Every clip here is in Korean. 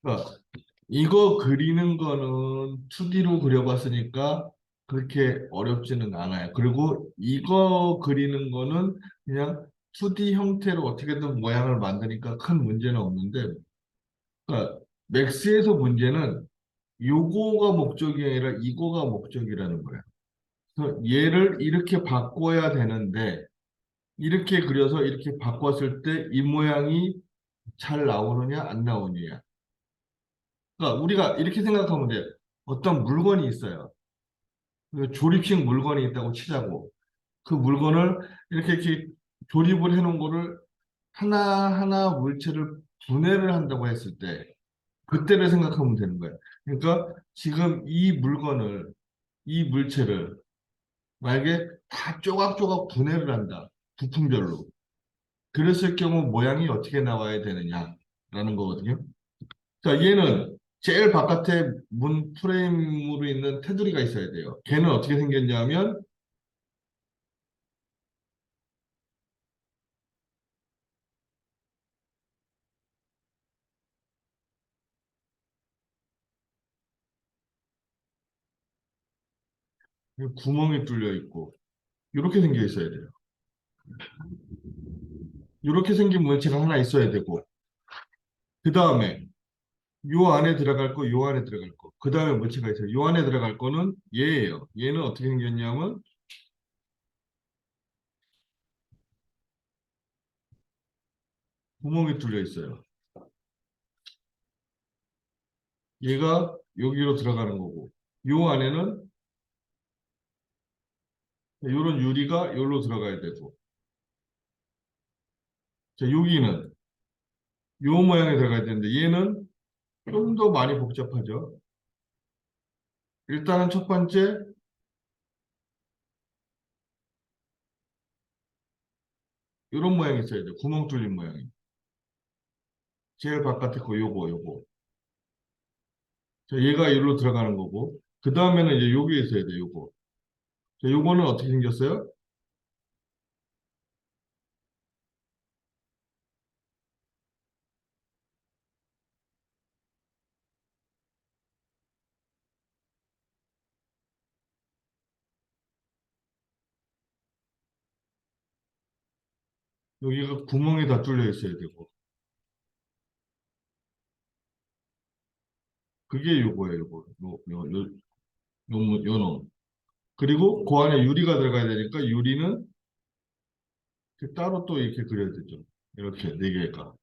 그러니까 이거 그리는 거는 2D로 그려봤으니까 그렇게 어렵지는 않아요. 그리고 이거 그리는 거는 그냥 2D 형태로 어떻게든 모양을 만드니까 큰 문제는 없는데, 그러니까 맥스에서 문제는 요거가 목적이 아니라 이거가 목적이라는 거예요. 그래서 얘를 이렇게 바꿔야 되는데 이렇게 그려서 이렇게 바꿨을 때 이 모양이 잘 나오느냐 안 나오느냐. 그러니까 우리가 이렇게 생각하면 돼요. 어떤 물건이 있어요. 그 조립식 물건이 있다고 치자고. 그 물건을 이렇게 조립을 해놓은 거를 하나하나 물체를 분해를 한다고 했을 때 그때를 생각하면 되는 거예요. 그러니까 지금 이 물체를 만약에 다 조각조각 분해를 한다. 부품별로. 그랬을 경우 모양이 어떻게 나와야 되느냐라는 거거든요. 자, 얘는 제일 바깥에 문 프레임으로 있는 테두리가 있어야 돼요. 걔는 어떻게 생겼냐면 구멍이 뚫려 있고 이렇게 생겨 있어야 돼요. 이렇게 생긴 물체가 하나 있어야 되고 그 다음에 요 안에 들어갈 거, 요 안에 들어갈 거. 그 다음에 물체가 있어요. 요 안에 들어갈 거는 얘예요. 얘는 어떻게 생겼냐면 구멍이 뚫려 있어요. 얘가 여기로 들어가는 거고 요 안에는 요런 유리가 여기로 들어가야 되고 자, 여기는 요 모양이 들어가야 되는데 얘는 좀 더 많이 복잡하죠. 일단은 첫 번째 이런 모양이 있어야 돼요. 구멍 뚫린 모양이. 제일 바깥에 거 요거. 자, 얘가 여기로 들어가는 거고 그 다음에는 이제 여기 있어야 돼요. 요거. 자, 요거는 어떻게 생겼어요? 여기가 구멍이 다 뚫려 있어야 되고 그게 요거예요. 요거. 요 놈. 그리고 그 안에 유리가 들어가야 되니까 유리는 따로 또 이렇게 그려야 되죠. 이렇게 네 개가.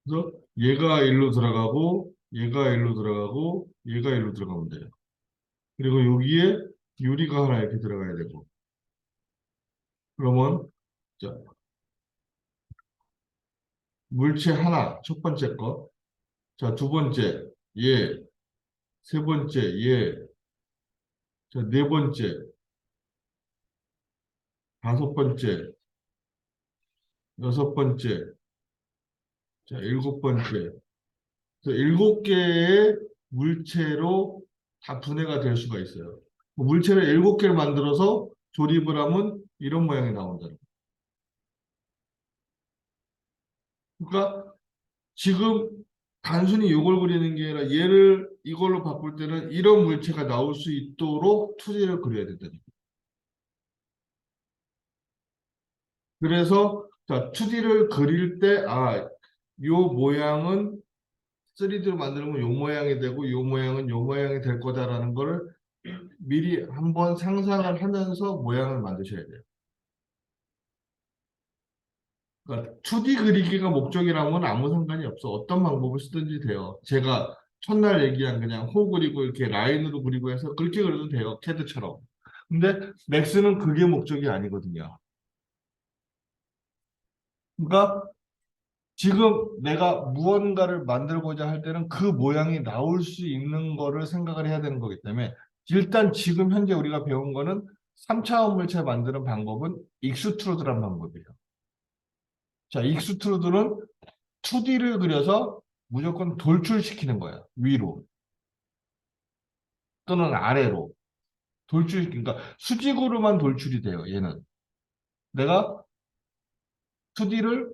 그래서 얘가 일로 들어가고 얘가 일로 들어가고 얘가 일로 들어가면 돼요. 그리고 여기에 유리가 하나 이렇게 들어가야 되고 그러면 자, 물체 하나 첫 번째 거, 자, 두 번째 얘, 세 번째 얘, 자, 네 번째, 다섯 번째, 여섯 번째, 자, 일곱 번째. 그래서 일곱 개의 물체로 다 분해가 될 수가 있어요. 물체를 일곱 개를 만들어서 조립을 하면 이런 모양이 나온다는 거예요. 그러니까 지금 단순히 이걸 그리는 게 아니라 얘를 이걸로 바꿀 때는 이런 물체가 나올 수 있도록 투지를 그려야 된다는 거예요. 그래서 자, 2D를 그릴 때 요 모양은 3D로 만들면 요 모양이 되고 요 모양은 요 모양이 될 거다라는 거를 미리 한번 상상을 하면서 모양을 만드셔야 돼요. 그러니까 2D 그리기가 목적이라면 아무 상관이 없어. 어떤 방법을 쓰든지 돼요. 제가 첫날 얘기한 그냥 호 그리고 이렇게 라인으로 그리고 해서 그렇게 그려도 돼요. 캐드처럼. 근데 맥스는 그게 목적이 아니거든요. 그러니까 지금 내가 무언가를 만들고자 할 때는 그 모양이 나올 수 있는 거를 생각을 해야 되는 거기 때문에 일단 지금 현재 우리가 배운 거는 3차원 물체 만드는 방법은 익스트루드란 방법이에요. 자, 익스트루드는 2D를 그려서 무조건 돌출시키는 거야. 위로 또는 아래로. 그러니까 수직으로만 돌출이 돼요. 얘는. 내가 2D를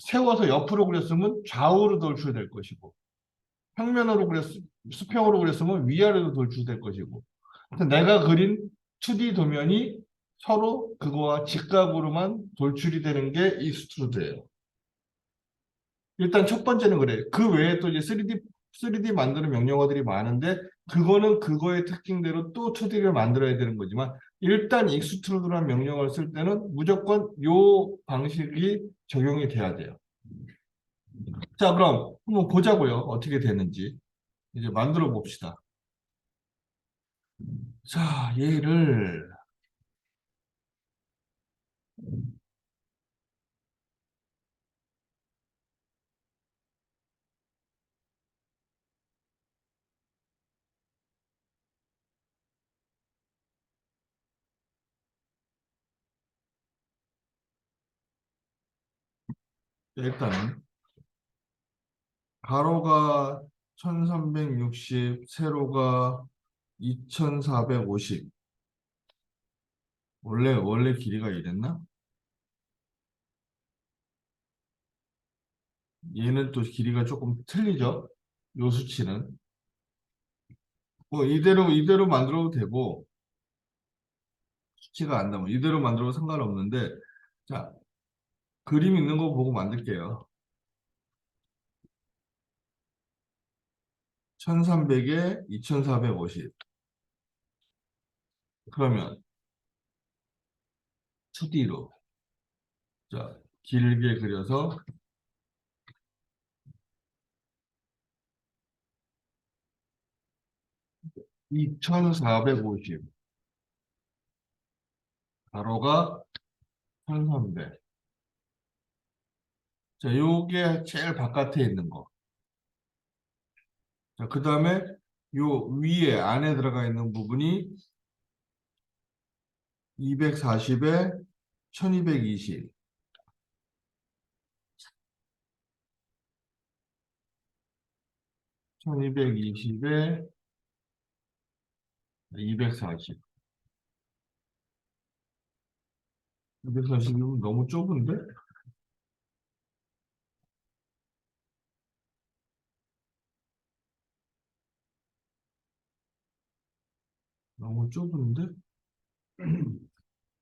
세워서 옆으로 그렸으면 좌우로 돌출될 것이고, 평면으로 수평으로 그렸으면 위아래로 돌출될 것이고. 그래서 내가 그린 2D 도면이 서로 그거와 직각으로만 돌출이 되는 게 익스트루드예요. 일단 첫 번째는 그래. 그 외에 또 이제 3D 만드는 명령어들이 많은데 그거는 그거의 특징대로 또 2D를 만들어야 되는 거지만 일단 익스트루드라는 명령어를 쓸 때는 무조건 요 방식이 적용이 돼야 돼요. 자, 그럼 한번 보자고요. 어떻게 되는지. 이제 만들어 봅시다. 자, 얘를 일단은 가로가 1360, 세로가 2450. 원래 길이가 이랬나? 얘는 또 길이가 조금 틀리죠? 요 수치는. 뭐 이대로 만들어도 되고 수치가 안 나오면 이대로 만들어도 상관없는데 자, 그림 있는 거 보고 만들게요. 1300에 2450. 그러면 2D로 자, 길게 그려서 2450 가로가 1300. 자, 요게 제일 바깥에 있는 거. 자, 그 다음에 요 위에 안에 들어가 있는 부분이 240에 1220. 1220에 240. 240이면 너무 좁은데? 너무 좁은데?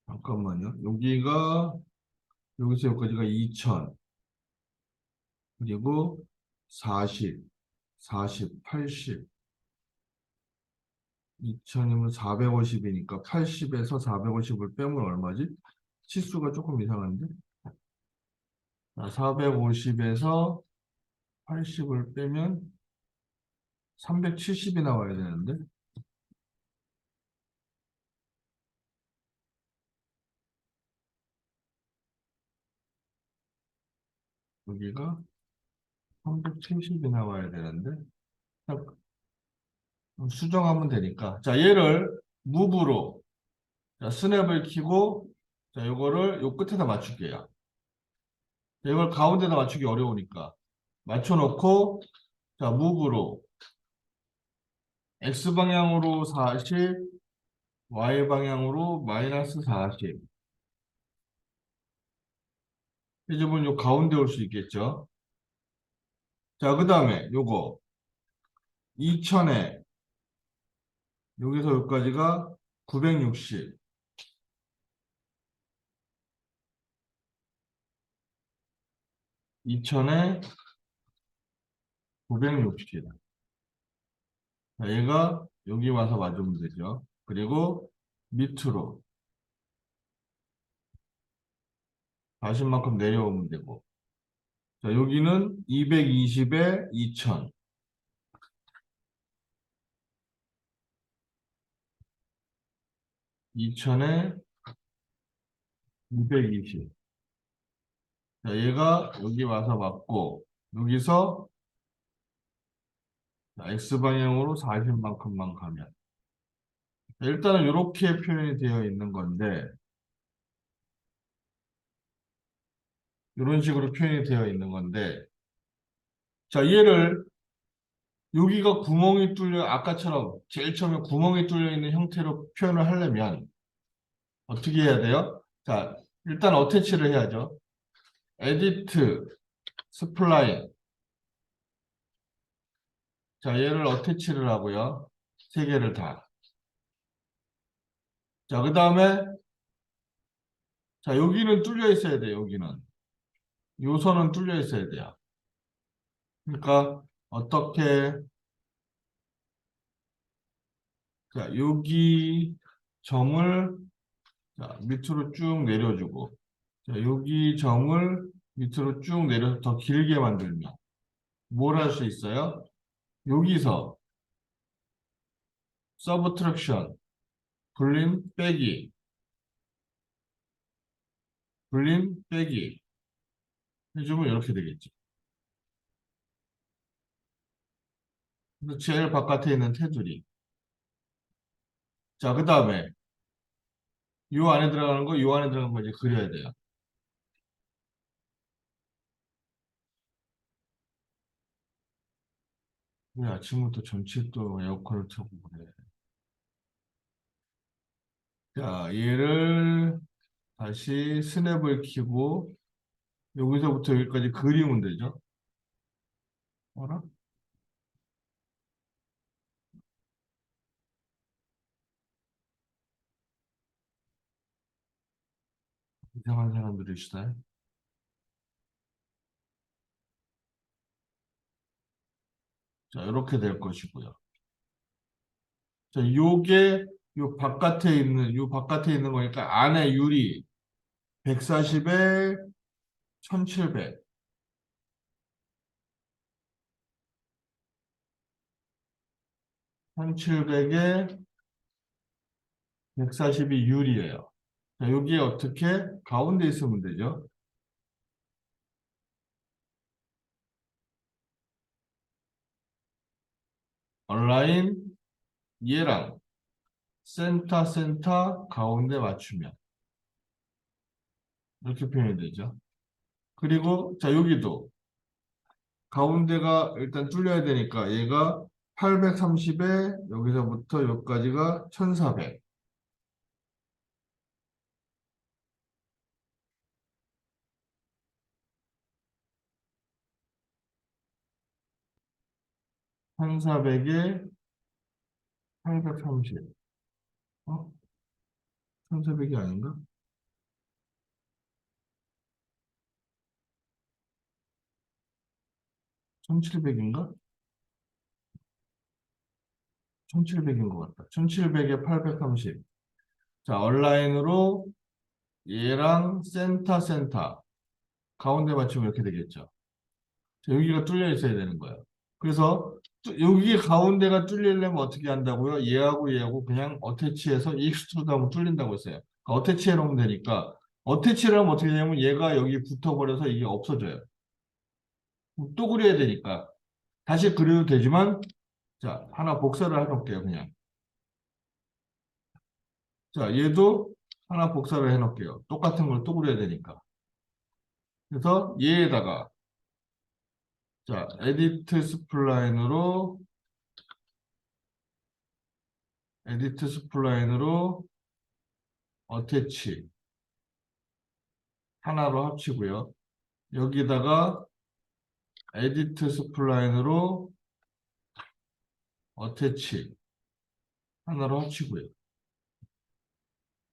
잠깐만요. 여기서 여기까지가 2000, 그리고 40, 40, 80. 2000이면 450이니까 80에서 450을 빼면 얼마지? 치수가 조금 이상한데? 450에서 80을 빼면 370이 나와야 되는데? 여기가 370이 나와야 되는데? 수정하면 되니까. 자, 얘를 무브로 자, 스냅을 키고 자, 요거를 요 끝에다 맞출게요. 자, 이걸 가운데다 맞추기 어려우니까 맞춰놓고 자, 무브로 X방향으로 40, Y방향으로 마이너스 40. 이제 보면 요 가운데 올 수 있겠죠. 자, 그 다음에 요거 2000에 여기서 여기까지가 960. 2000에 960. 자, 얘가 여기 와서 맞으면 되죠. 그리고 밑으로 40만큼 내려오면 되고. 자, 여기는 220에 2000. 2000에 220. 자, 얘가 여기 와서 맞고, 여기서 X방향으로 40만큼만 가면. 자, 일단은 이렇게 표현이 되어 있는 건데, 이런 식으로 표현이 되어 있는 건데, 자, 얘를 여기가 구멍이 뚫려, 아까처럼 제일 처음에 구멍이 뚫려 있는 형태로 표현을 하려면 어떻게 해야 돼요? 자, 일단 어태치를 해야죠. 에디트, 스플라인. 자, 얘를 어태치를 하고요. 세 개를 다. 자, 그 다음에, 자, 여기는 뚫려 있어야 돼요, 여기는. 요 선은 뚫려 있어야 돼요. 그러니까, 어떻게, 자, 여기 점을, 자, 밑으로 쭉 내려주고, 자, 여기 점을 밑으로 쭉 내려서 더 길게 만들면, 뭘 할 수 있어요? 여기서, 서브트랙션, 불림, 빼기, 불림, 빼기 해주면 이렇게 되겠죠. 그래서 제일 바깥에 있는 테두리. 자, 그 다음에 요 안에 들어가는 거, 요 안에 들어가는 거 이제 그려야 돼요. 왜 아침부터 전체 또 에어컨을 틀고 그래. 자, 얘를 다시 스냅을 켜고 여기서부터 여기까지 그리면 되죠. 알아? 이상한 사람들이시다. 자, 이렇게 될 것이고요. 자, 요게 요 바깥에 있는 거니까 안에 유리 140에 1700. 1700에 140이 유리예요. 자, 여기에 어떻게 가운데 있으면 되죠? 온라인 얘랑 센터 가운데 맞추면 이렇게 표현이 되죠. 그리고 자 여기도 가운데가 일단 뚫려야 되니까 얘가 830에 여기서부터 여기까지가 1400. 1400에 830. 어? 1400이 아닌가? 1700인가? 1700인 것 같다. 1700에 830. 자, 온라인으로 얘랑 센터 가운데 맞추면 이렇게 되겠죠. 자, 여기가 뚫려 있어야 되는 거예요. 그래서 여기 가운데가 뚫리려면 어떻게 한다고요? 얘하고 그냥 어태치해서 익스트루드 하면 뚫린다고 했어요. 그러니까 어태치해 놓으면 되니까 어태치를 하면 어떻게 되냐면 얘가 여기 붙어버려서 이게 없어져요. 또 그려야 되니까 다시 그려도 되지만 자 하나 복사를 해놓을게요 그냥. 자 얘도 하나 복사를 해놓을게요. 똑같은 걸 또 그려야 되니까. 그래서 얘에다가 자 에디트 스플라인으로 어태치 하나로 합치고요. 여기다가 에디트 스플라인으로 어태치 하나로 합치고요.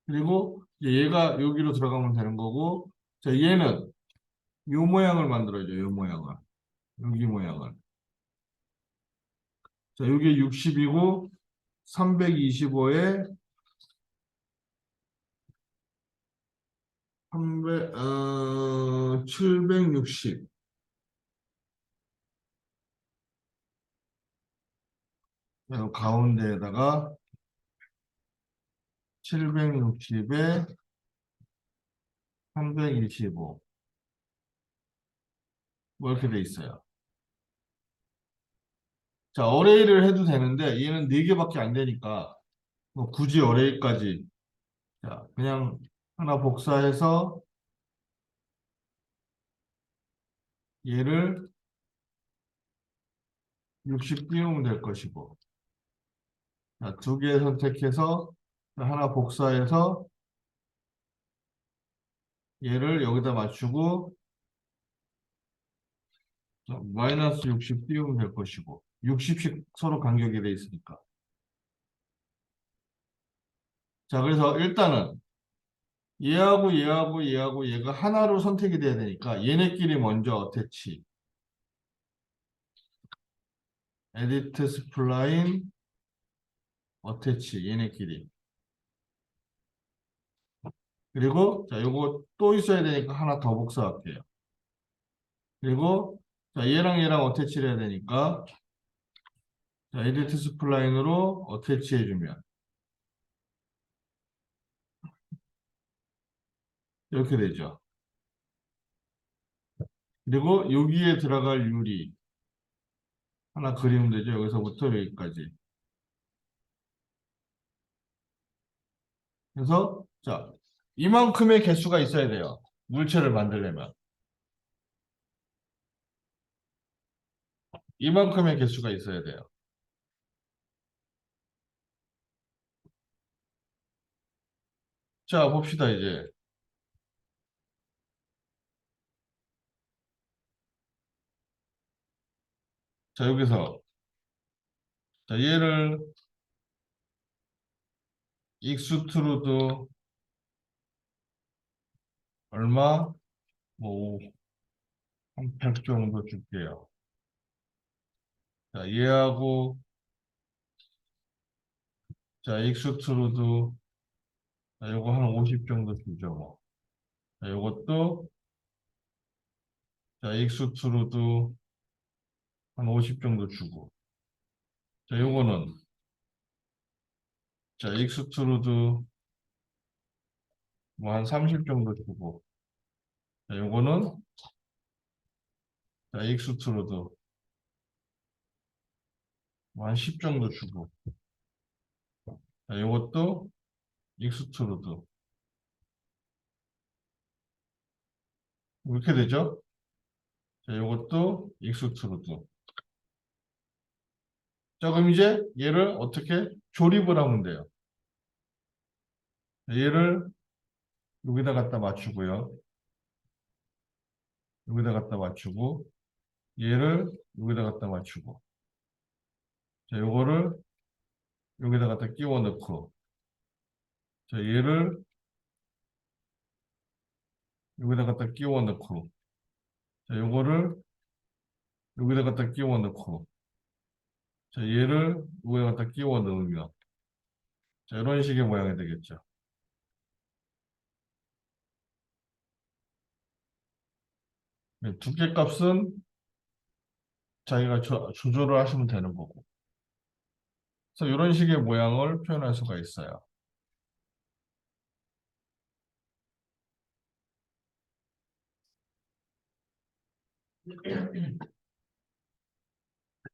그리고 이제 얘가 여기로 들어가면 되는 거고, 자 얘는 요 모양을 만들어야죠. 요 모양을. 여기 모양을. 자 이게 60이고 325에 760. 가운데에다가 760에 325. 뭐 이렇게 돼 있어요. 자, 어레이를 해도 되는데 얘는 4개밖에 안 되니까 뭐 굳이 어레이까지 자, 그냥 하나 복사해서 얘를 60 띄우면 될 것이고 자, 2개 선택해서 하나 복사해서 얘를 여기다 맞추고 자, 마이너스 60 띄우면 될 것이고 60씩 서로 간격이 돼 있으니까. 자, 그래서 일단은 얘하고 얘하고 얘하고 얘가 하나로 선택이 돼야 되니까 얘네끼리 먼저 어태치. 에디트 스플라인 어태치 얘네끼리. 그리고 자, 요거 또 있어야 되니까 하나 더 복사할게요. 그리고 자, 얘랑 얘랑 어태치를 해야 되니까 자, 에디트 스플라인으로 어태치 해주면 이렇게 되죠. 그리고 여기에 들어갈 유리 하나 그리면 되죠. 여기서부터 여기까지. 그래서 자, 이만큼의 개수가 있어야 돼요. 물체를 만들려면. 이만큼의 개수가 있어야 돼요. 자, 봅시다, 이제. 자, 여기서. 자, 얘를 익스트루드 얼마? 뭐, 한 100 정도 줄게요. 자, 얘하고, 자, 익스트루드, 자, 요거 한 50 정도 주죠, 뭐. 자, 요것도, 자, 익스트루드 한 50 정도 주고. 자, 요거는, 자, 익스트루드 뭐 한 30 정도 주고. 자, 요거는, 자, 익스트루드 뭐 한 10 정도 주고. 자, 요것도 익스트루드. 이렇게 되죠? 자, 요것도 익스트루드. 자, 그럼 이제 얘를 어떻게 조립을 하면 돼요? 얘를 여기다 갖다 맞추고요. 여기다 갖다 맞추고, 얘를 여기다 갖다 맞추고. 자, 요거를 여기다 갖다 끼워 넣고, 자, 얘를 여기다 갖다 끼워 넣고, 자, 요거를 여기다 갖다 끼워 넣고, 자, 얘를 여기다 갖다 끼워 넣으면, 자, 이런 식의 모양이 되겠죠. 두께값은 자기가 조절을 하시면 되는 거고. 그래서 이런 식의 모양을 표현할 수가 있어요.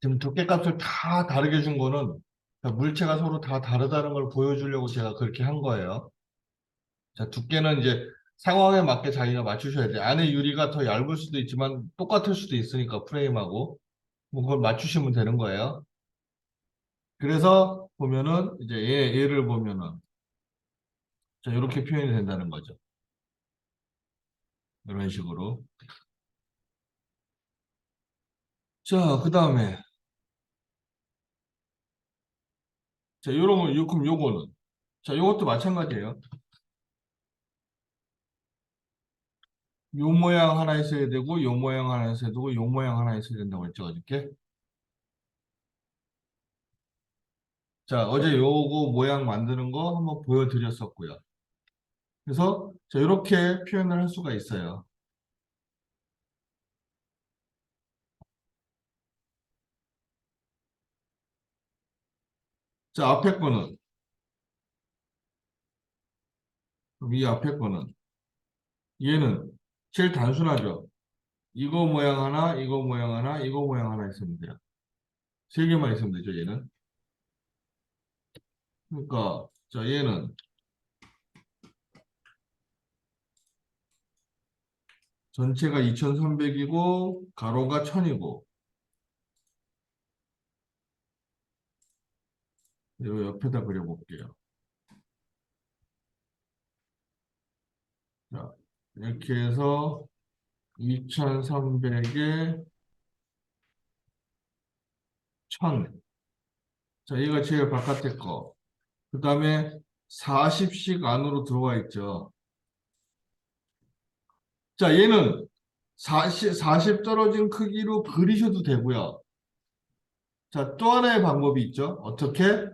지금 두께값을 다 다르게 준 거는 그러니까 물체가 서로 다 다르다는 걸 보여주려고 제가 그렇게 한 거예요. 자, 두께는 이제 상황에 맞게 자기가 맞추셔야 돼요. 안에 유리가 더 얇을 수도 있지만 똑같을 수도 있으니까 프레임하고 뭐 그걸 맞추시면 되는 거예요. 그래서 보면은 이제 얘를 보면은 자, 이렇게 표현이 된다는 거죠. 이런 식으로. 자, 그 다음에 자, 요런 거, 그럼 요거는 자, 요것도 마찬가지예요. 요 모양 하나 있어야 되고, 요 모양 하나 있어야 되고, 요 모양 하나 있어야 된다고 했죠, 어저께? 자, 어제 요거 모양 만드는 거 한번 보여드렸었고요. 그래서, 자, 이렇게 표현을 할 수가 있어요. 자, 앞에 거는, 그럼 이 앞에 거는, 얘는 제일 단순하죠. 이거 모양 하나, 이거 모양 하나, 이거 모양 하나 있으면 돼요. 세 개만 있으면 되죠, 얘는. 그러니까, 자, 얘는 전체가 2300이고, 가로가 1000이고, 이 옆에다 그려볼게요. 자, 이렇게 해서 2300에 1000. 자, 얘가 제일 바깥에 거. 그 다음에 40씩 안으로 들어와 있죠. 자, 얘는 40 떨어진 크기로 그리셔도 되고요. 자, 또 하나의 방법이 있죠. 어떻게?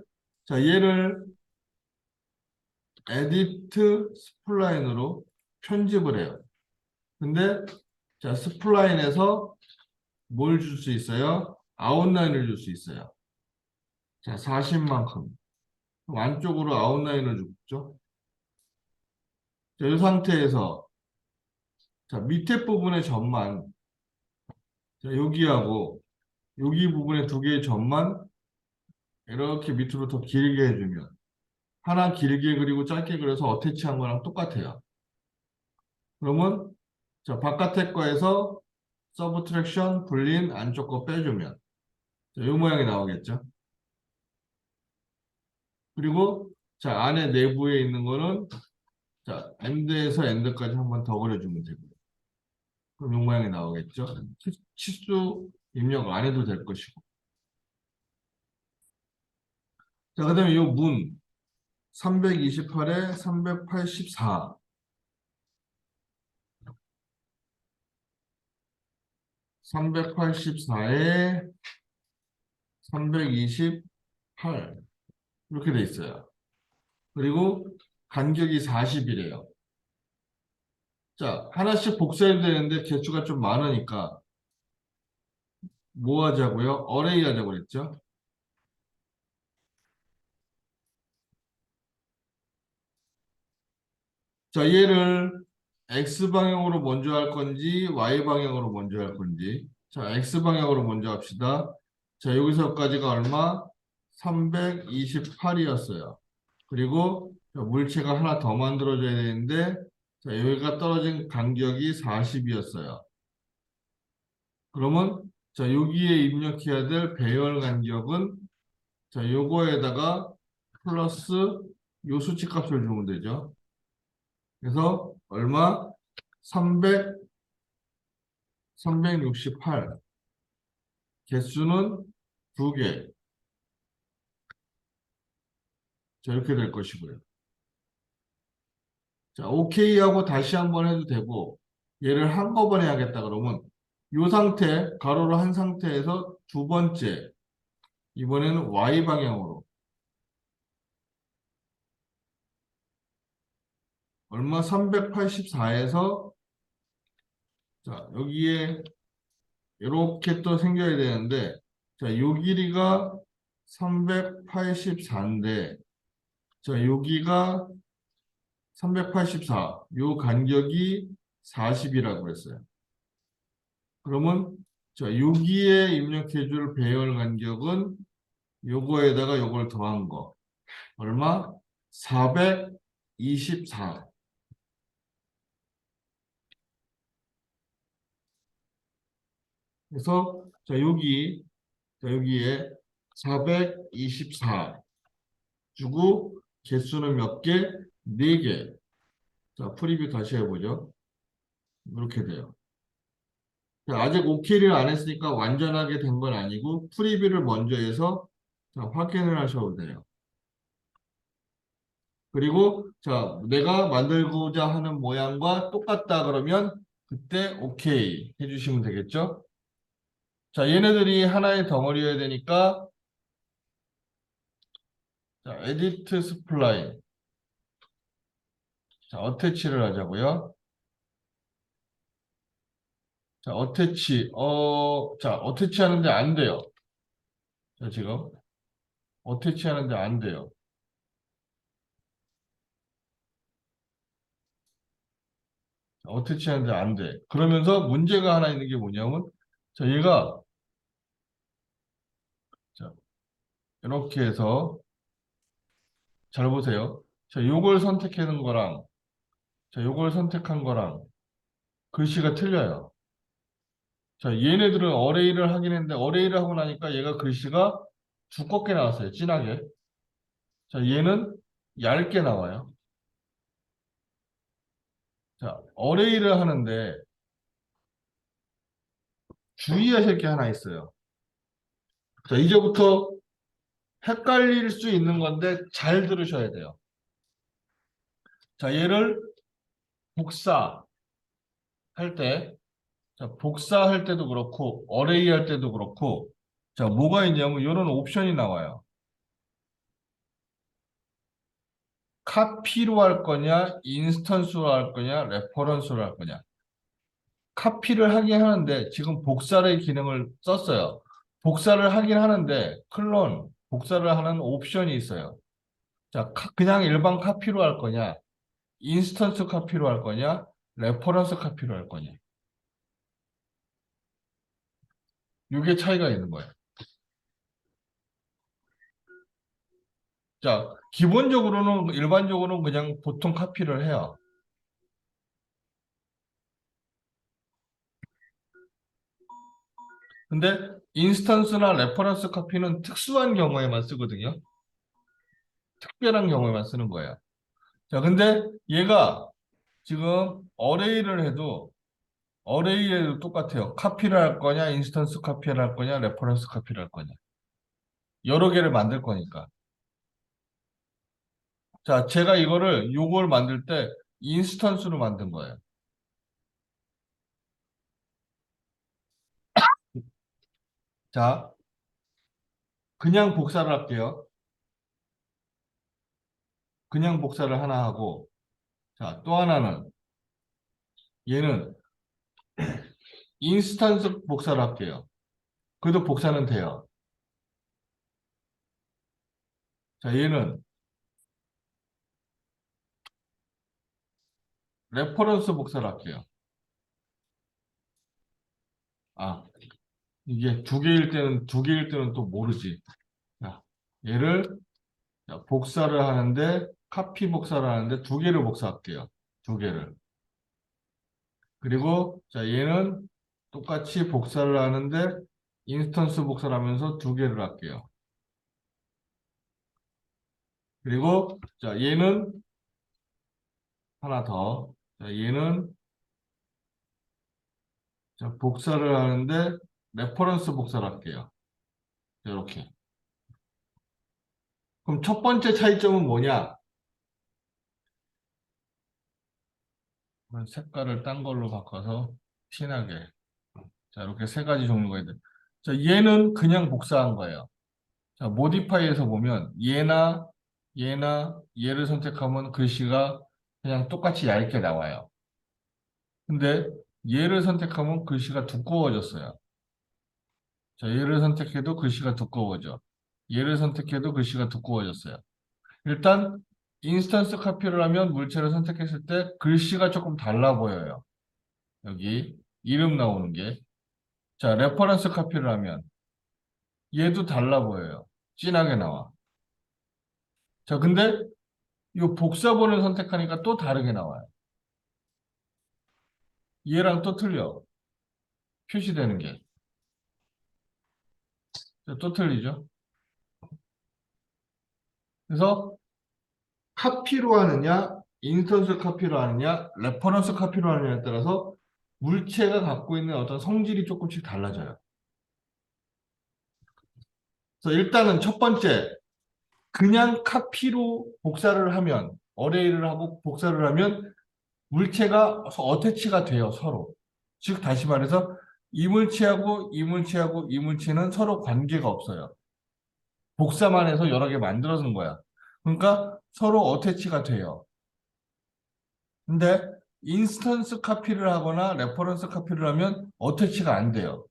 자, 얘를 에디트 스플라인으로 편집을 해요. 근데 자, 스플라인에서 뭘 줄 수 있어요? 아웃라인을 줄 수 있어요. 자, 40만큼. 안쪽으로 아웃라인을 줬죠. 자, 이 상태에서 자, 밑에 부분의 점만 자, 여기하고 여기 부분의 두 개의 점만 이렇게 밑으로 더 길게 해주면 하나 길게 그리고 짧게 그려서 어태치한 거랑 똑같아요. 그러면 자, 바깥에 거에서 서브트랙션, 불린, 안쪽 거 빼주면 자, 이 모양이 나오겠죠. 그리고 자, 안에 내부에 있는 거는 자, 엔드에서 엔드까지 한번 더 그려주면 되고요. 그럼 이 모양이 나오겠죠. 치수 입력 안 해도 될 것이고. 자, 그 다음에 이 문 328에 384 384에 328 이렇게 돼 있어요. 그리고 간격이 40이래요. 자, 하나씩 복사해도 되는데 개수가 좀 많으니까 뭐 하자고요? 어레이 하자고 그랬죠? 자, 얘를 X방향으로 먼저 할 건지 Y방향으로 먼저 할 건지 자, X방향으로 먼저 합시다. 자, 여기서까지가 얼마? 328이었어요. 그리고 물체가 하나 더 만들어져야 되는데 자, 여기가 떨어진 간격이 40이었어요. 그러면 자, 여기에 입력해야 될 배열 간격은 자, 요거에다가 플러스 요 수치값을 주면 되죠. 그래서 얼마? 300, 368. 개수는 2개. 자, 이렇게 될 것이고요. 자, OK 하고 다시 한번 해도 되고, 얘를 한꺼번에 하겠다 그러면, 이 상태, 가로로 한 상태에서 두 번째, 이번에는 Y 방향으로. 얼마? 384에서, 자, 여기에 이렇게 또 생겨야 되는데, 자, 요 길이가 384인데, 자, 여기가 384, 요 간격이 40이라고 했어요. 그러면 자, 여기에 입력해줄 배열 간격은 요거에다가 요걸 더한 거. 얼마? 424. 그래서 자, 여기에 424 주고 개수는 몇 개? 4개. 자, 프리뷰 다시 해보죠. 이렇게 돼요. 자, 아직 OK를 안 했으니까 완전하게 된 건 아니고 프리뷰를 먼저 해서 자, 확인을 하셔도 돼요. 그리고 자, 내가 만들고자 하는 모양과 똑같다 그러면 그때 오케이 해주시면 되겠죠? 자, 얘네들이 하나의 덩어리여야 되니까 자, 에디트 스플라인 자, 어태치를 하자고요. 자, 어태치 하는데 안 돼요. 자, 지금 어태치 하는데 안 돼요. 자, 어태치 하는데 안 돼. 그러면서 문제가 하나 있는 게 뭐냐면 자, 얘가 자, 이렇게 해서 잘 보세요. 자, 요걸 선택하는 거랑 자, 요걸 선택한 거랑 글씨가 틀려요. 자, 얘네들은 어레이를 하긴 했는데 어레이를 하고 나니까 얘가 글씨가 두껍게 나왔어요. 진하게. 자, 얘는 얇게 나와요. 자, 어레이를 하는데 주의하실 게 하나 있어요. 자, 이제부터 헷갈릴 수 있는 건데 잘 들으셔야 돼요. 자, 얘를 복사할 때, 자, 복사할 때도 그렇고, 어레이 할 때도 그렇고, 자, 뭐가 있냐면 이런 옵션이 나와요. 카피로 할 거냐, 인스턴스로 할 거냐, 레퍼런스로 할 거냐. 카피를 하긴 하는데 지금 복사의 기능을 썼어요. 복사를 하긴 하는데 클론, 복사를 하는 옵션이 있어요. 자, 그냥 일반 카피로 할 거냐, 인스턴스 카피로 할 거냐, 레퍼런스 카피로 할 거냐. 이게 차이가 있는 거예요. 자, 기본적으로는 일반적으로는 그냥 보통 카피를 해요. 근데 인스턴스나 레퍼런스 카피는 특수한 경우에만 쓰거든요. 특별한 경우에만 쓰는 거예요. 자, 근데 얘가 지금 어레이에도 똑같아요. 카피를 할 거냐, 인스턴스 카피를 할 거냐, 레퍼런스 카피를 할 거냐. 여러 개를 만들 거니까. 자, 제가 요걸 만들 때 인스턴스로 만든 거예요. 자, 그냥 복사를 할게요. 그냥 복사를 하나 하고, 자, 또 하나는 얘는 인스턴스 복사를 할게요. 그래도 복사는 돼요. 자, 얘는 레퍼런스 복사를 할게요. 아, 이게 두 개일 때는 또 모르지. 자, 얘를 자, 복사를 하는데, 카피 복사를 하는데 두 개를 복사할게요. 두 개를. 그리고, 자, 얘는 똑같이 복사를 하는데, 인스턴스 복사를 하면서 두 개를 할게요. 그리고, 자, 얘는 하나 더. 자, 얘는 자, 복사를 하는데, 레퍼런스 복사를 할게요. 이렇게. 그럼 첫 번째 차이점은 뭐냐? 색깔을 딴 걸로 바꿔서 진하게. 자, 이렇게 세 가지 종류가 있는데. 자, 얘는 그냥 복사한 거예요. 자, 모디파이에서 보면 얘나 얘를 선택하면 글씨가 그냥 똑같이 얇게 나와요. 근데 얘를 선택하면 글씨가 두꺼워졌어요. 자, 얘를 선택해도 글씨가 두꺼워져. 얘를 선택해도 글씨가 두꺼워졌어요. 일단 인스턴스 카피를 하면 물체를 선택했을 때 글씨가 조금 달라 보여요. 여기 이름 나오는 게. 자, 레퍼런스 카피를 하면 얘도 달라 보여요. 진하게 나와. 자, 근데 이 복사본을 선택하니까 또 다르게 나와요. 얘랑 또 틀려. 표시되는 게. 또 틀리죠. 그래서 카피로 하느냐, 인스턴스 카피로 하느냐, 레퍼런스 카피로 하느냐에 따라서 물체가 갖고 있는 어떤 성질이 조금씩 달라져요. 그래서 일단은 첫 번째, 그냥 카피로 복사를 하면, 어레이를 하고 복사를 하면 물체가 어태치가 돼요, 서로. 즉, 다시 말해서 이 물체하고 이 물체하고 이 물체는 서로 관계가 없어요. 복사만 해서 여러 개 만들어준 거야. 그러니까 서로 어태치가 돼요. 근데 인스턴스 카피를 하거나 레퍼런스 카피를 하면 어태치가 안 돼요.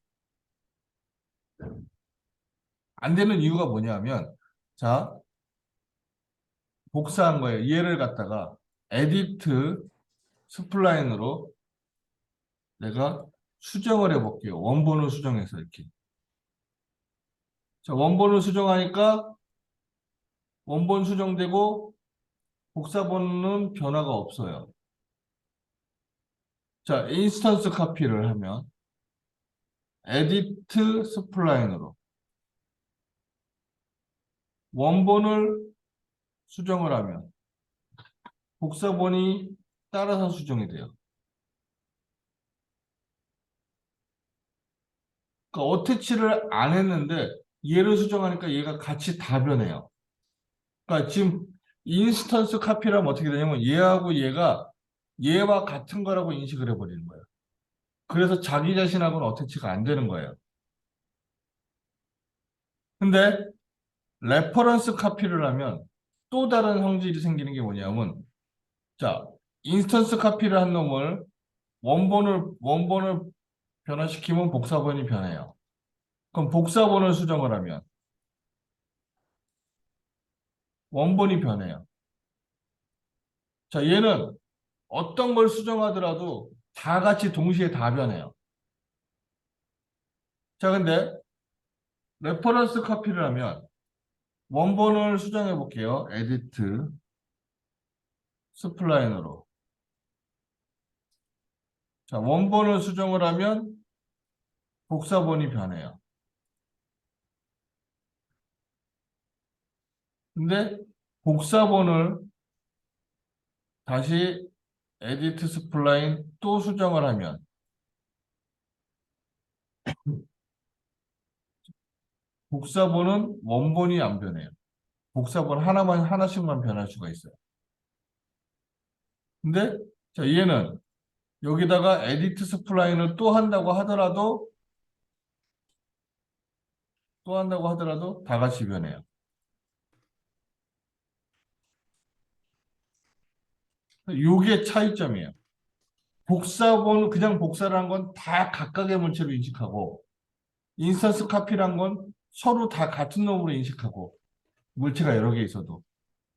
안 되는 이유가 뭐냐면, 자, 복사한 거예요. 얘를 갖다가 에디트 스플라인으로 내가 수정을 해볼게요. 원본을 수정해서 이렇게. 자, 원본을 수정하니까 원본 수정되고 복사본은 변화가 없어요. 자, 인스턴스 카피를 하면 에디트 스플라인으로 원본을 수정을 하면 복사본이 따라서 수정이 돼요. 그러니까 어태치를 안 했는데 얘를 수정하니까 얘가 같이 다 변해요. 그러니까 지금 인스턴스 카피라면 어떻게 되냐면 얘하고 얘가 얘와 같은 거라고 인식을 해버리는 거예요. 그래서 자기 자신하고는 어태치가 안 되는 거예요. 근데 레퍼런스 카피를 하면 또 다른 성질이 생기는 게 뭐냐면 자, 인스턴스 카피를 한 놈을 원본을 변화시키면 복사본이 변해요. 그럼 복사본을 수정을 하면 원본이 변해요. 자, 얘는 어떤 걸 수정하더라도 다 같이 동시에 다 변해요. 자, 근데 레퍼런스 카피를 하면 원본을 수정해 볼게요. 에디트, 스플라인으로. 자, 원본을 수정을 하면 복사본이 변해요. 근데 복사본을 다시 에디트 스플라인 또 수정을 하면 복사본은 원본이 안 변해요. 복사본 하나씩만 변할 수가 있어요. 근데 자, 얘는 여기다가 에디트 스플라인을 또 한다고 하더라도 다 같이 변해요. 요게 차이점이에요. 복사본 그냥 복사란 건 다 각각의 물체로 인식하고 인스턴스 카피란 건 서로 다 같은 놈으로 인식하고 물체가 여러 개 있어도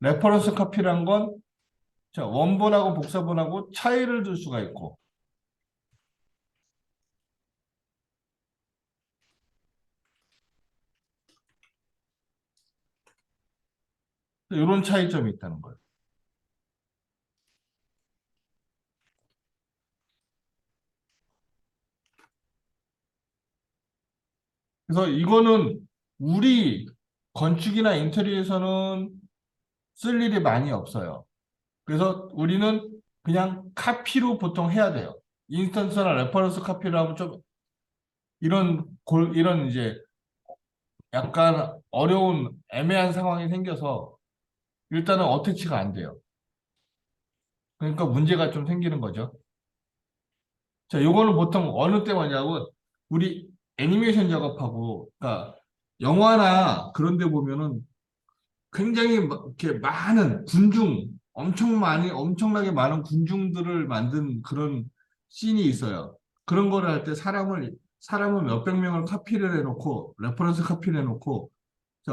레퍼런스 카피란 건 자, 원본하고 복사본하고 차이를 둘 수가 있고 이런 차이점이 있다는 거예요. 그래서 이거는 우리 건축이나 인테리어에서는 쓸 일이 많이 없어요. 그래서 우리는 그냥 카피로 보통 해야 돼요. 인스턴스나 레퍼런스 카피를 하면 좀 이런 이제 약간 어려운 애매한 상황이 생겨서 일단은 어태치가 안 돼요. 그러니까 문제가 좀 생기는 거죠. 자, 요거는 보통 어느 때 많냐면 우리 애니메이션 작업하고 그러니까 영화나 그런 데 보면은 굉장히 이렇게 많은 엄청나게 많은 군중들을 만든 그런 씬이 있어요. 그런 거를 할 때 사람을 몇백 명을 카피를 해놓고, 레퍼런스 카피를 해놓고, 자,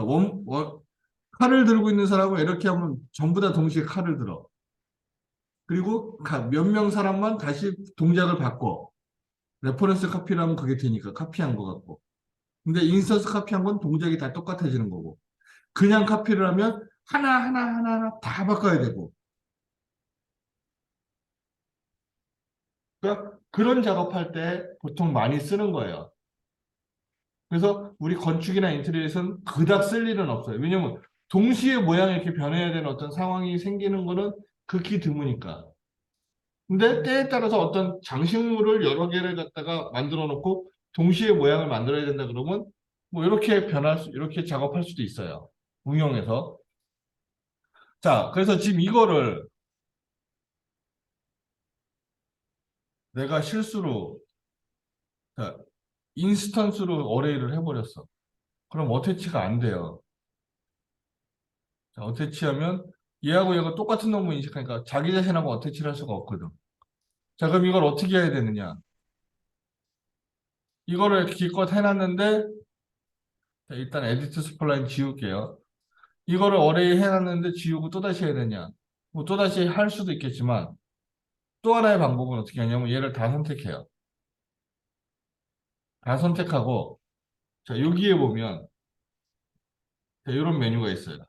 칼을 들고 있는 사람은 이렇게 하면 전부 다 동시에 칼을 들어. 그리고 몇 명 사람만 다시 동작을 바꿔. 레퍼런스 카피를 하면 그게 되니까 카피한 것 같고. 근데 인서스 카피한 건 동작이 다 똑같아지는 거고. 그냥 카피를 하면 하나 다 바꿔야 되고. 그러니까 그런 작업할 때 보통 많이 쓰는 거예요. 그래서 우리 건축이나 인테리어에서는 그닥 쓸 일은 없어요. 왜냐면 동시에 모양이 이렇게 변해야 되는 어떤 상황이 생기는 거는 극히 드무니까. 근데 때에 따라서 어떤 장식물을 여러 개를 갖다가 만들어 놓고 동시에 모양을 만들어야 된다 그러면 뭐 이렇게 작업할 수도 있어요. 응용해서. 자, 그래서 지금 이거를 내가 실수로 자, 인스턴스로 어레이를 해버렸어. 그럼 어태치가 안 돼요. 자, 어태치하면 얘하고 얘가 똑같은 놈을 인식하니까 자기 자신하고 어태치를 할 수가 없거든. 자, 그럼 이걸 어떻게 해야 되느냐? 이거를 기껏 해놨는데 자, 일단 에디트 스플라인 지울게요. 이거를 어레이 해놨는데 지우고 또다시 해야 되냐? 뭐 또다시 할 수도 있겠지만 또 하나의 방법은 어떻게 하냐면 얘를 다 선택해요. 다 선택하고 자, 여기에 보면 자, 이런 메뉴가 있어요.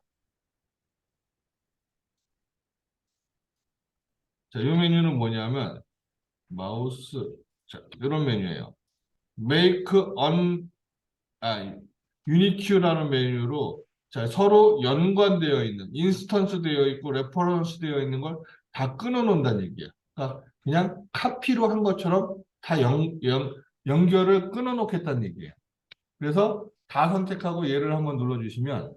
자, 이 메뉴는 뭐냐면 마우스 자, 이런 메뉴예요. Make on 유니큐라는 메뉴로 자, 서로 연관되어 있는 인스턴스 되어 있고 레퍼런스 되어 있는 걸 다 끊어 놓는다는 얘기예요. 그러니까 그냥 카피로 한 것처럼 다 연결을 끊어 놓겠다는 얘기예요. 그래서 다 선택하고 얘를 한번 눌러주시면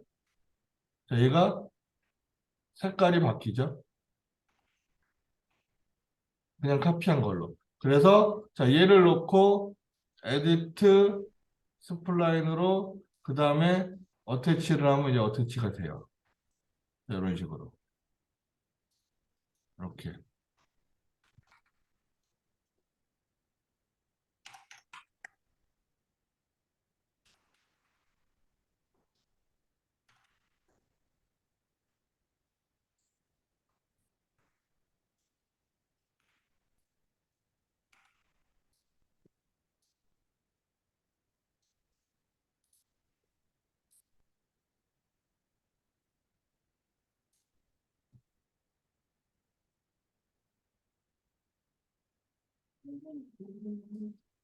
자, 얘가 색깔이 바뀌죠. 그냥 카피한 걸로. 그래서 자, 얘를 놓고 에디트 스플라인으로 그 다음에 어태치를 하면 이제 어태치가 돼요. 자, 이런 식으로. 이렇게.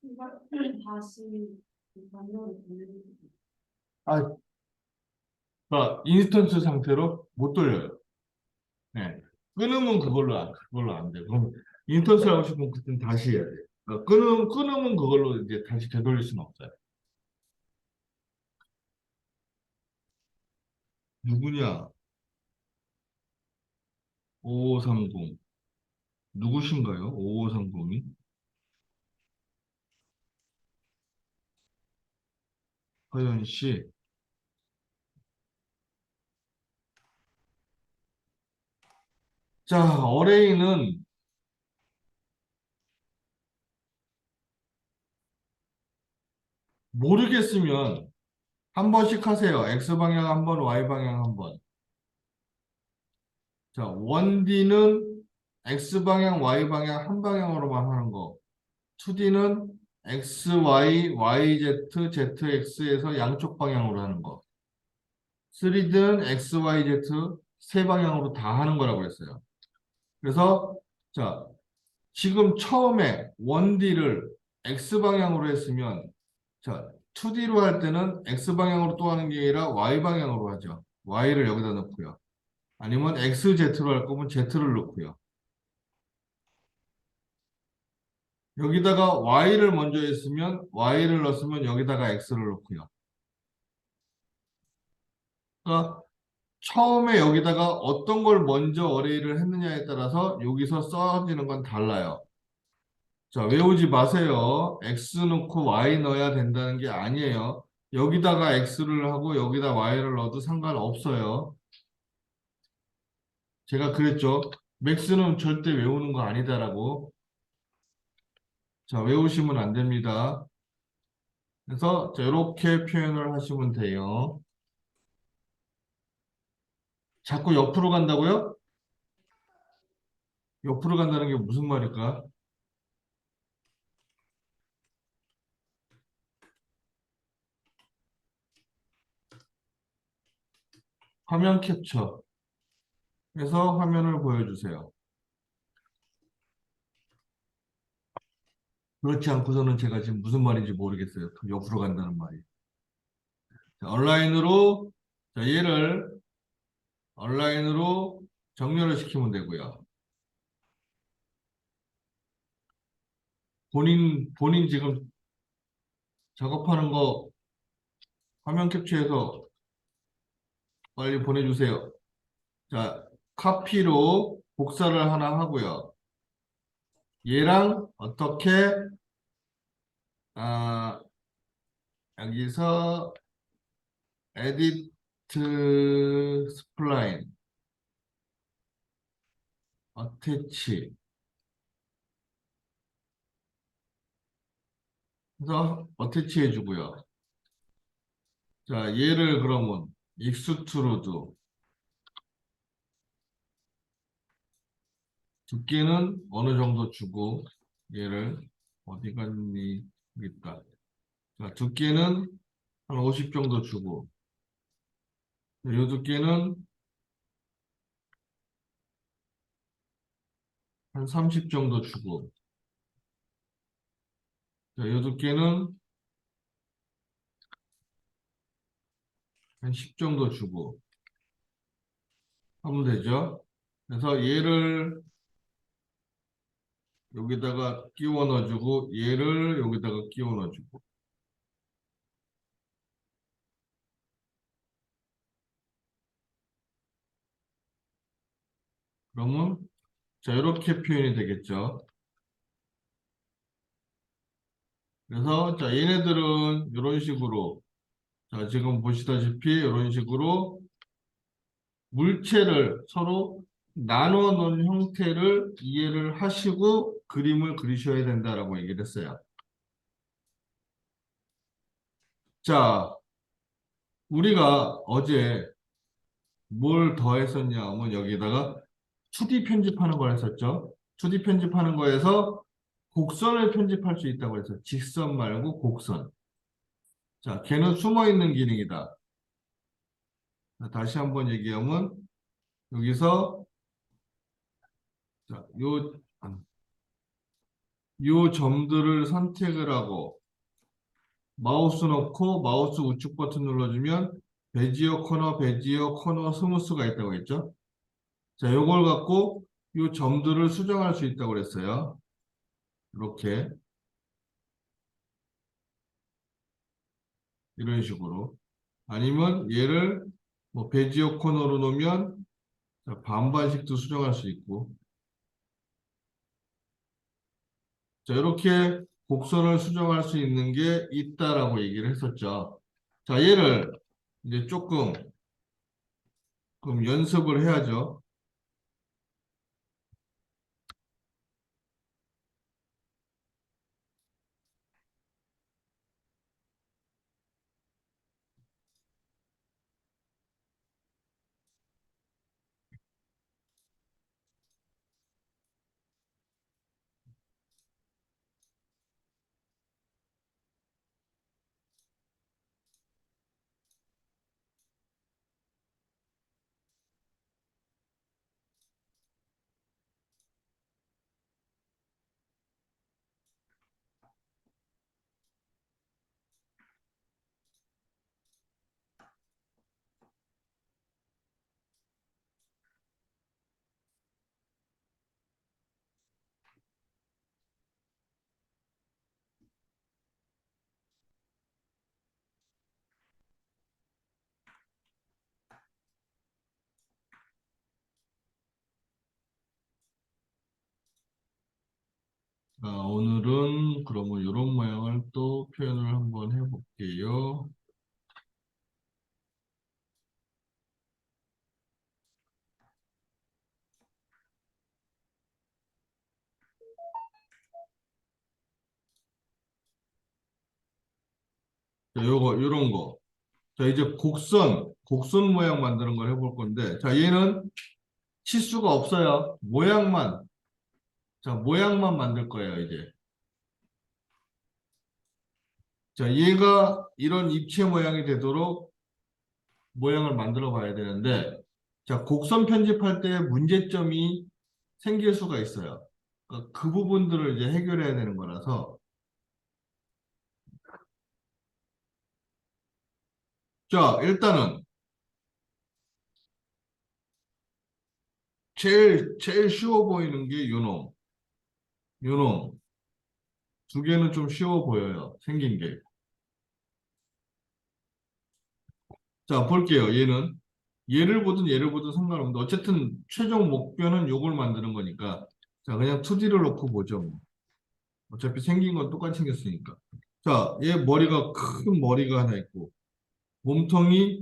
이걸 다시 만들어 보내는 아, 그러니까 인스턴트 상태로 못 돌려요. 네. 끊으면 그걸로 안 돼. 그럼 인스턴트 하고 싶으면 그땐 다시 해야 돼. 그러니까 끊으면 그걸로 이제 다시 되돌릴 수는 없어요. 누구냐? 5530. 누구신가요? 5530이? 허연 씨. 자, 어레이는 모르겠으면 한 번씩 하세요. X방향 한 번, Y방향 한 번. 자, 1D는 X방향, Y방향 한 방향으로만 하는 거. 2D는 X, Y, YZ, ZX에서 양쪽 방향으로 하는 거. 3D는 X, Y, Z 세 방향으로 다 하는 거라고 했어요. 그래서 자, 지금 처음에 1D를 X방향으로 했으면 자, 2D로 할 때는 X방향으로 또 하는 게 아니라 Y방향으로 하죠. Y를 여기다 넣고요. 아니면 XZ로 할 거면 Z를 넣고요. 여기다가 Y를 먼저 했으면 Y를 넣었으면 여기다가 X를 넣고요. 그러니까 처음에 여기다가 어떤 걸 먼저 어레이를 했느냐에 따라서 여기서 써지는 건 달라요. 자, 외우지 마세요. X 넣고 Y 넣어야 된다는 게 아니에요. 여기다가 X를 하고 여기다 Y를 넣어도 상관없어요. 제가 그랬죠. 맥스는 절대 외우는 거 아니다라고. 자, 외우시면 안 됩니다. 그래서 자, 이렇게 표현을 하시면 돼요. 자꾸 옆으로 간다고요? 옆으로 간다는 게 무슨 말일까? 화면 캡처. 해서 화면을 보여주세요. 그렇지 않고서는 제가 지금 무슨 말인지 모르겠어요. 옆으로 간다는 말이. 자, 얘를 온라인으로 정렬을 시키면 되고요. 본인 지금 작업하는 거 화면 캡처해서 빨리 보내주세요. 자, 카피로 복사를 하나 하고요. 얘랑 어떻게, 아, 여기서 에디트 스플라인, 어태치. 그래서 어태치 해주고요. 자, 얘를 그러면 익스트루드. 두께는 어느 정도 주고, 얘를 어디 갔니? 여기 있다. 자, 두께는 한 50 정도 주고, 이 두께는 한 30 정도 주고, 자, 이 두께는 한 10 정도 주고 하면 되죠. 그래서 얘를 여기다가 끼워 넣어주고, 얘를 여기다가 끼워 넣어주고. 그러면 자, 이렇게 표현이 되겠죠. 그래서 자, 얘네들은 이런 식으로 자, 지금 보시다시피 이런 식으로 물체를 서로 나눠 놓은 형태를 이해를 하시고 그림을 그리셔야 된다라고 얘기를 했어요. 자, 우리가 어제 뭘 더 했었냐 하면 여기다가 2D 편집하는 걸 했었죠. 2D 편집하는 거에서 곡선을 편집할 수 있다고 해서 직선 말고 곡선. 자, 걔는 숨어 있는 기능이다. 자, 다시 한번 얘기하면 여기서 자, 요 점들을 선택을 하고 마우스 놓고 마우스 우측 버튼 눌러주면 베지어 코너, 베지어 코너 스무스가 있다고 했죠. 자, 요걸 갖고 요 점들을 수정할 수 있다고 그랬어요. 이렇게 이런 식으로. 아니면 얘를 뭐 베지어 코너로 놓으면 자, 반반씩도 수정할 수 있고. 자, 이렇게 곡선을 수정할 수 있는 게 있다라고 얘기를 했었죠. 자, 얘를 이제 조금 그럼 연습을 해야죠. 오늘은 그러면 이런 모양을 또 표현을 한번 해볼게요. 자, 요런 거. 자, 이제 곡선 모양 만드는 걸 해볼 건데, 자, 얘는 치수가 없어요. 모양만 만들 거예요, 이제. 자, 얘가 이런 입체 모양이 되도록 모양을 만들어 봐야 되는데, 자, 곡선 편집할 때 문제점이 생길 수가 있어요. 그 부분들을 이제 해결해야 되는 거라서, 자, 일단은 제일 쉬워 보이는 게 요놈. 두 개는 좀 쉬워 보여요. 생긴 게. 자, 볼게요. 얘를 보든 상관없는데, 어쨌든 최종 목표는 요걸 만드는 거니까. 자, 그냥 2D를 놓고 보죠. 뭐. 어차피 생긴 건 똑같이 생겼으니까. 자, 얘 머리가 큰 머리가 하나 있고, 몸통이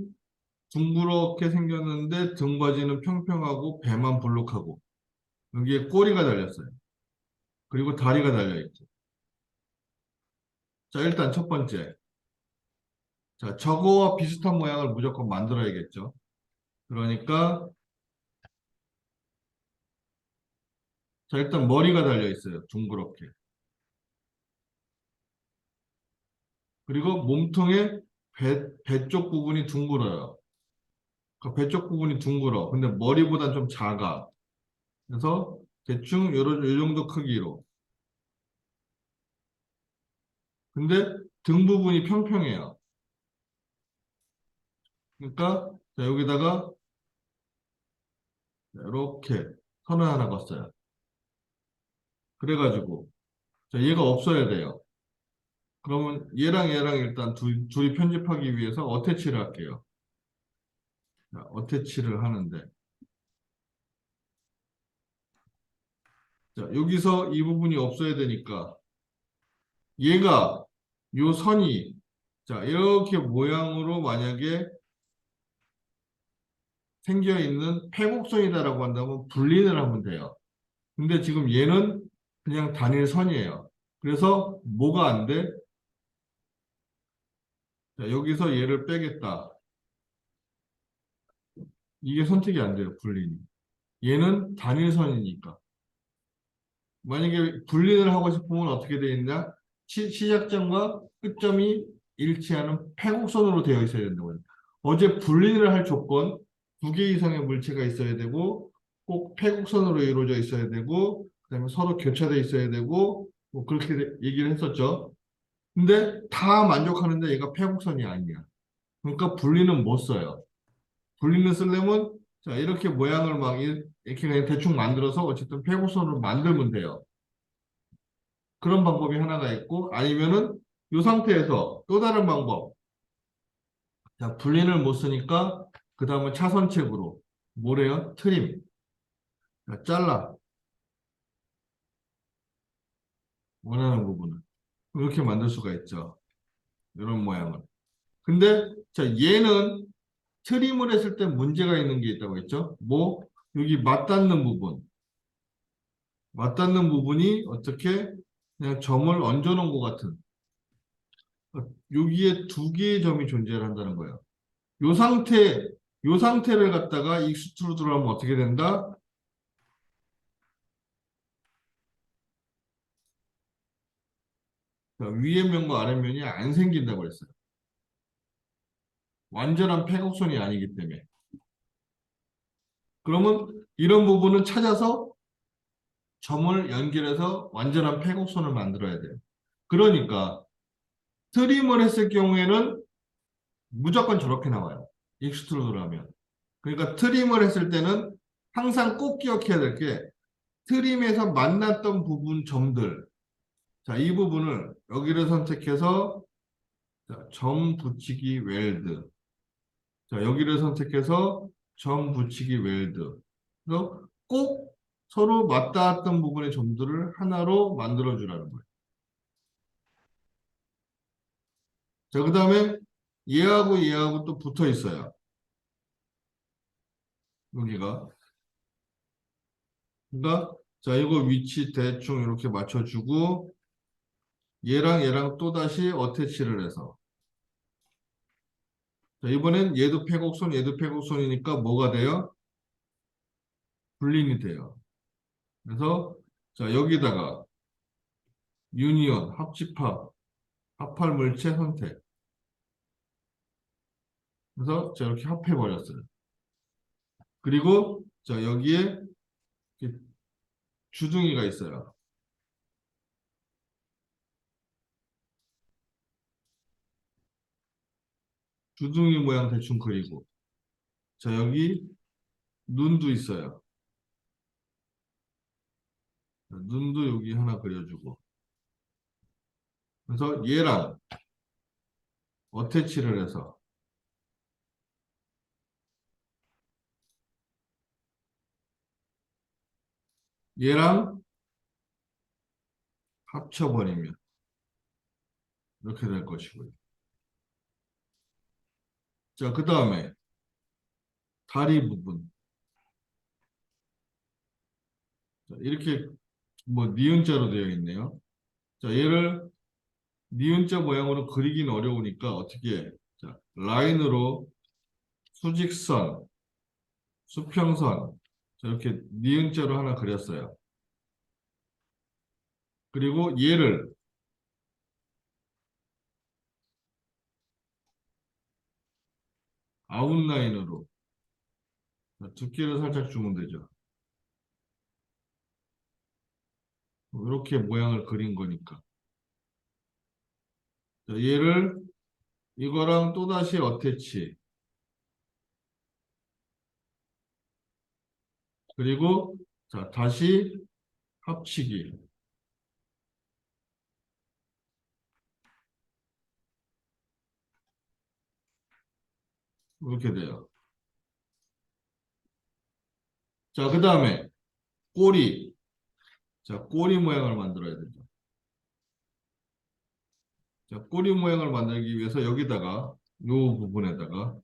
둥그렇게 생겼는데 등받이는 평평하고 배만 볼록하고, 여기에 꼬리가 달렸어요. 그리고 다리가 달려있고. 자, 일단 첫 번째. 자, 저거와 비슷한 모양을 무조건 만들어야겠죠. 그러니까, 자, 일단 머리가 달려 있어요. 둥그렇게. 그리고 몸통의 배 쪽 부분이 둥글어요. 그 배 쪽 부분이 둥글어. 근데 머리보단 좀 작아. 그래서 대충 요 정도 크기로. 근데 등 부분이 평평해요. 그러니까, 자, 여기다가 이렇게 선을 하나 걷어요. 그래가지고, 자, 얘가 없어야 돼요. 그러면 얘랑 일단 둘이 편집하기 위해서 어태치를 할게요. 자, 어태치를 하는데, 자, 여기서 이 부분이 없어야 되니까 얘가 요 선이 자, 이렇게 모양으로 만약에 생겨 있는 패곡선이다라고 한다면 분리를 하면 돼요. 근데 지금 얘는 그냥 단일선이에요. 그래서 뭐가 안 돼? 자, 여기서 얘를 빼겠다. 이게 선택이 안 돼요, 분리는. 얘는 단일선이니까. 만약에 분리를 하고 싶으면 어떻게 되어 있냐? 시작점과 끝점이 일치하는 패곡선으로 되어 있어야 된다고요. 어제 분리를 할 조건 두 개 이상의 물체가 있어야 되고 꼭 패곡선으로 이루어져 있어야 되고 그다음에 서로 교차되어 있어야 되고 뭐 그렇게 얘기를 했었죠. 근데 다 만족하는데 얘가 패곡선이 아니야. 그러니까 분리는 못 써요. 분리는 쓰려면 자 이렇게 모양을 막 이렇게 그냥 대충 만들어서 어쨌든 패곡선으로 만들면 돼요. 그런 방법이 하나가 있고 아니면은 이 상태에서 또 다른 방법. 자, 분리를 못 쓰니까 그 다음은 차선책으로 뭐래요? 트림. 자, 잘라. 원하는 부분을. 이렇게 만들 수가 있죠. 이런 모양을. 근데 자, 얘는 트림을 했을 때 문제가 있는 게 있다고 했죠? 뭐 여기 맞닿는 부분. 맞닿는 부분이 어떻게 그냥 점을 얹어 놓은 것 같은 여기에 두 개의 점이 존재를 한다는 거예요. 요 상태, 요 상태를 갖다가 익스트루드로 하면 어떻게 된다? 자, 위에 면과 아래 면이 안 생긴다고 했어요. 완전한 패곡선이 아니기 때문에. 그러면 이런 부분은 찾아서 점을 연결해서 완전한 패곡선을 만들어야 돼요. 그러니까 트림을 했을 경우에는 무조건 저렇게 나와요. 익스트루드로 하면. 그러니까 트림을 했을 때는 항상 꼭 기억해야 될 게 트림에서 만났던 부분 점들. 자, 이 부분을 여기를 선택해서 자, 점 붙이기 웰드. 자, 여기를 선택해서 점 붙이기 웰드. 그래서 꼭 서로 맞닿았던 부분의 점들을 하나로 만들어 주라는 거예요. 자, 그 다음에 얘하고 얘하고 또 붙어 있어요. 여기가. 그러니까 자, 이거 위치 대충 이렇게 맞춰주고 얘랑 얘랑 또다시 어태치를 해서 자, 이번엔 얘도 패곡선, 얘도 패곡선이니까 뭐가 돼요? 분린이 돼요. 그래서 자, 여기다가 유니온, 합집합, 합할 물체 선택. 그래서 자, 이렇게 합해 버렸어요. 그리고 자, 여기에 이렇게 주둥이가 있어요. 주둥이 모양 대충 그리고 자, 여기 눈도 있어요. 자, 눈도 여기 하나 그려주고 그래서 얘랑 어태치를 해서 얘랑 합쳐버리면 이렇게 될 것이고요. 자, 그 다음에 다리 부분. 자, 이렇게 뭐 니은자로 되어 있네요. 자, 얘를 니은자 모양으로 그리긴 어려우니까 어떻게 해? 자, 라인으로 수직선, 수평선 자, 이렇게 니은자로 하나 그렸어요. 그리고 얘를 아웃라인으로 자, 두께를 살짝 주면 되죠. 이렇게 모양을 그린 거니까. 자, 얘를 이거랑 또다시 어태치 그리고 자, 다시 합치기 이렇게 돼요. 자, 그 다음에 꼬리. 자, 꼬리 모양을 만들어야 되죠. 자, 꼬리 모양을 만들기 위해서 여기다가 이 부분에다가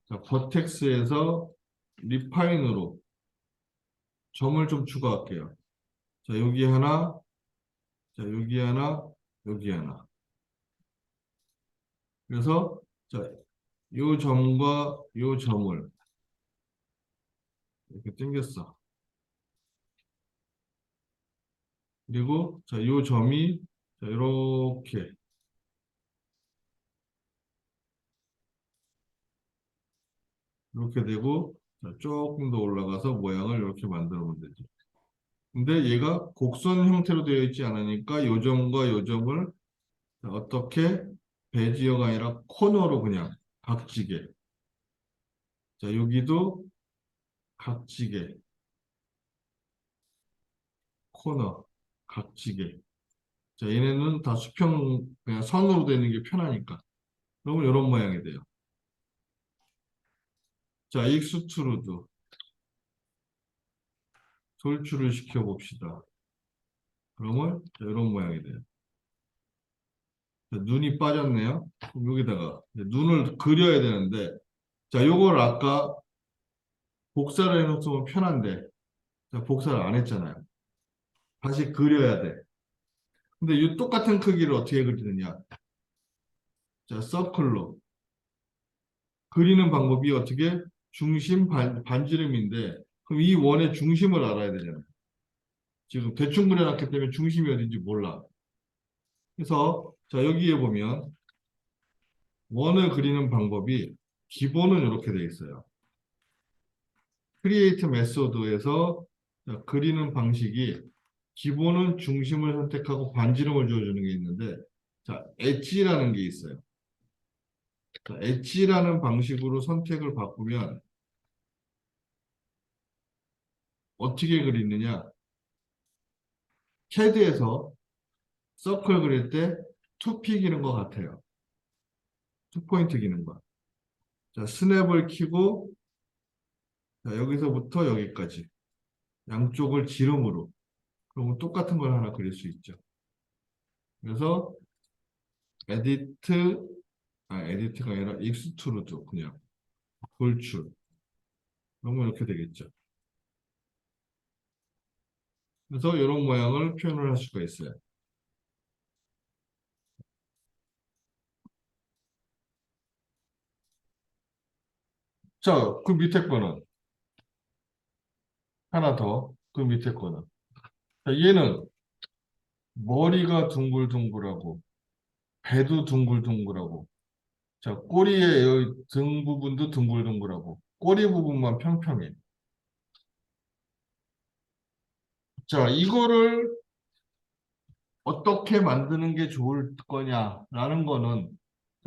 자, 버텍스에서 리파인으로 점을 좀 추가할게요. 자, 여기 하나, 자, 여기 하나, 여기 하나. 그래서 자, 요 점과 요 점을 이렇게 당겼어. 그리고 자, 요 점이 자, 이렇게 되고 자, 조금 더 올라가서 모양을 이렇게 만들어 보면 되죠. 근데 얘가 곡선 형태로 되어 있지 않으니까 요 점과 요 점을 자, 어떻게 베지어가 아니라 코너로 그냥 각지게. 자, 여기도 각지게, 코너, 각지게. 자, 얘네는 다 수평, 그냥 선으로 되는 게 편하니까. 그러면 이런 모양이 돼요. 자, 익스트루드. 돌출을 시켜봅시다. 그러면 자, 이런 모양이 돼요. 자, 눈이 빠졌네요. 그럼 여기다가 이제 눈을 그려야 되는데, 자, 요걸 아까 복사를 해놓으면 편한데, 자, 복사를 안 했잖아요. 다시 그려야 돼. 근데 이 똑같은 크기를 어떻게 그리느냐? 자, 서클로. 그리는 방법이 어떻게? 중심 반지름인데, 그럼 이 원의 중심을 알아야 되잖아요. 지금 대충 그려놨기 때문에 중심이 어딘지 몰라. 그래서, 자, 여기에 보면, 원을 그리는 방법이 기본은 이렇게 되어 있어요. 크리에이트 메소드에서 그리는 방식이 기본은 중심을 선택하고 반지름을 주어주는 게 있는데, 자, 엣지라는 게 있어요. 자, 엣지라는 방식으로 선택을 바꾸면 어떻게 그리느냐? 캐드에서 서클 그릴 때 투피 기는 것 같아요. 투포인트 기는 거. 자, 스냅을 키고 자, 여기서부터 여기까지 양쪽을 지름으로 그러면 똑같은 걸 하나 그릴 수 있죠. 그래서 에디트 에디트가 아니라 익스트루드 그냥 돌출 그러면 이렇게 되겠죠. 그래서 이런 모양을 표현을 할 수가 있어요. 자, 그 밑에 거는 하나 더. 그 밑에 거는 자, 얘는 머리가 둥글둥글하고 배도 둥글둥글하고 자, 꼬리의 여기 등 부분도 둥글둥글하고 꼬리 부분만 평평해. 자, 이거를 어떻게 만드는 게 좋을 거냐라는 거는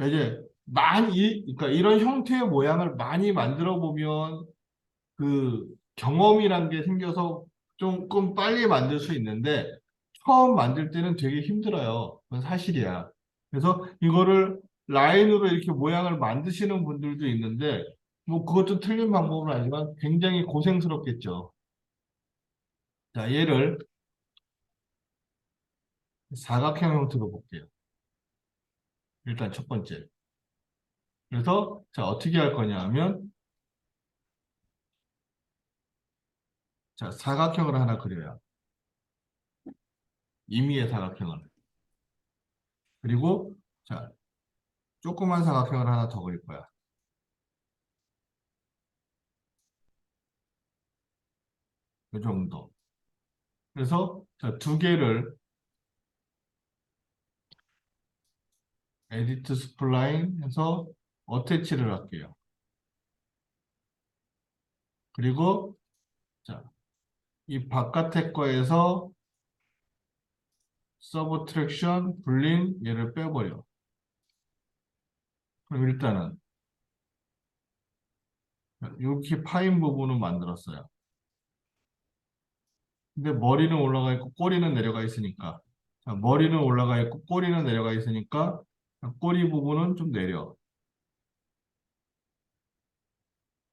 이제 그러니까 이런 형태의 모양을 많이 만들어 보면 그 경험이란 게 생겨서 조금 빨리 만들 수 있는데 처음 만들 때는 되게 힘들어요. 그건 사실이야. 그래서 이거를 라인으로 이렇게 모양을 만드시는 분들도 있는데 뭐 그것도 틀린 방법은 아니지만 굉장히 고생스럽겠죠. 자, 얘를 사각형 형태로 볼게요. 일단 첫 번째. 그래서 자, 어떻게 할 거냐 하면 자, 사각형을 하나 그려요. 임의의 사각형을. 그리고 자, 조그만 사각형을 하나 더 그릴 거야. 이 정도. 그래서 자, 두 개를 에디트 스플라인 해서 어태치를 할게요. 그리고 자, 이 바깥의 거에서 서브트랙션, 불린 얘를 빼버려. 그럼 일단은 이렇게 파인 부분은 만들었어요. 근데 머리는 올라가 있고 꼬리는 내려가 있으니까 자, 머리는 올라가 있고 꼬리는 내려가 있으니까 자, 꼬리 부분은 좀 내려.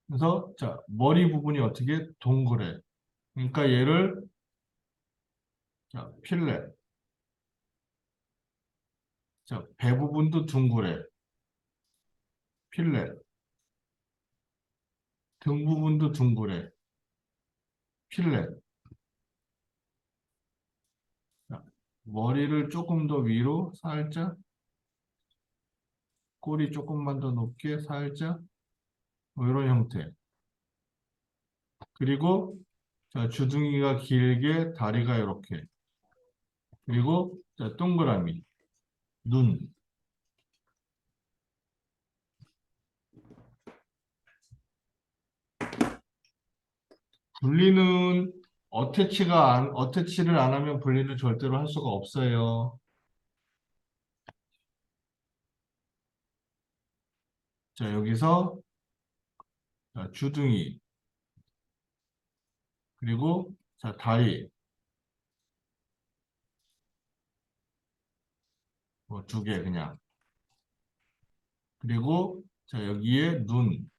그래서 자, 머리 부분이 어떻게 동그래. 그러니까 얘를 자, 필렛. 자, 배 부분도 둥그레. 필렛. 등 부분도 둥그레. 필렛. 자, 머리를 조금 더 위로 살짝, 꼬리 조금만 더 높게 살짝, 뭐 이런 형태. 그리고 자, 주둥이가 길게, 다리가 이렇게. 그리고 자, 동그라미, 눈. 분리는 어태치를 안 하면 분리는 절대로 할 수가 없어요. 자, 여기서 자, 주둥이, 그리고 자, 다리, 뭐 두 개 그냥. 그리고 자, 여기에 눈.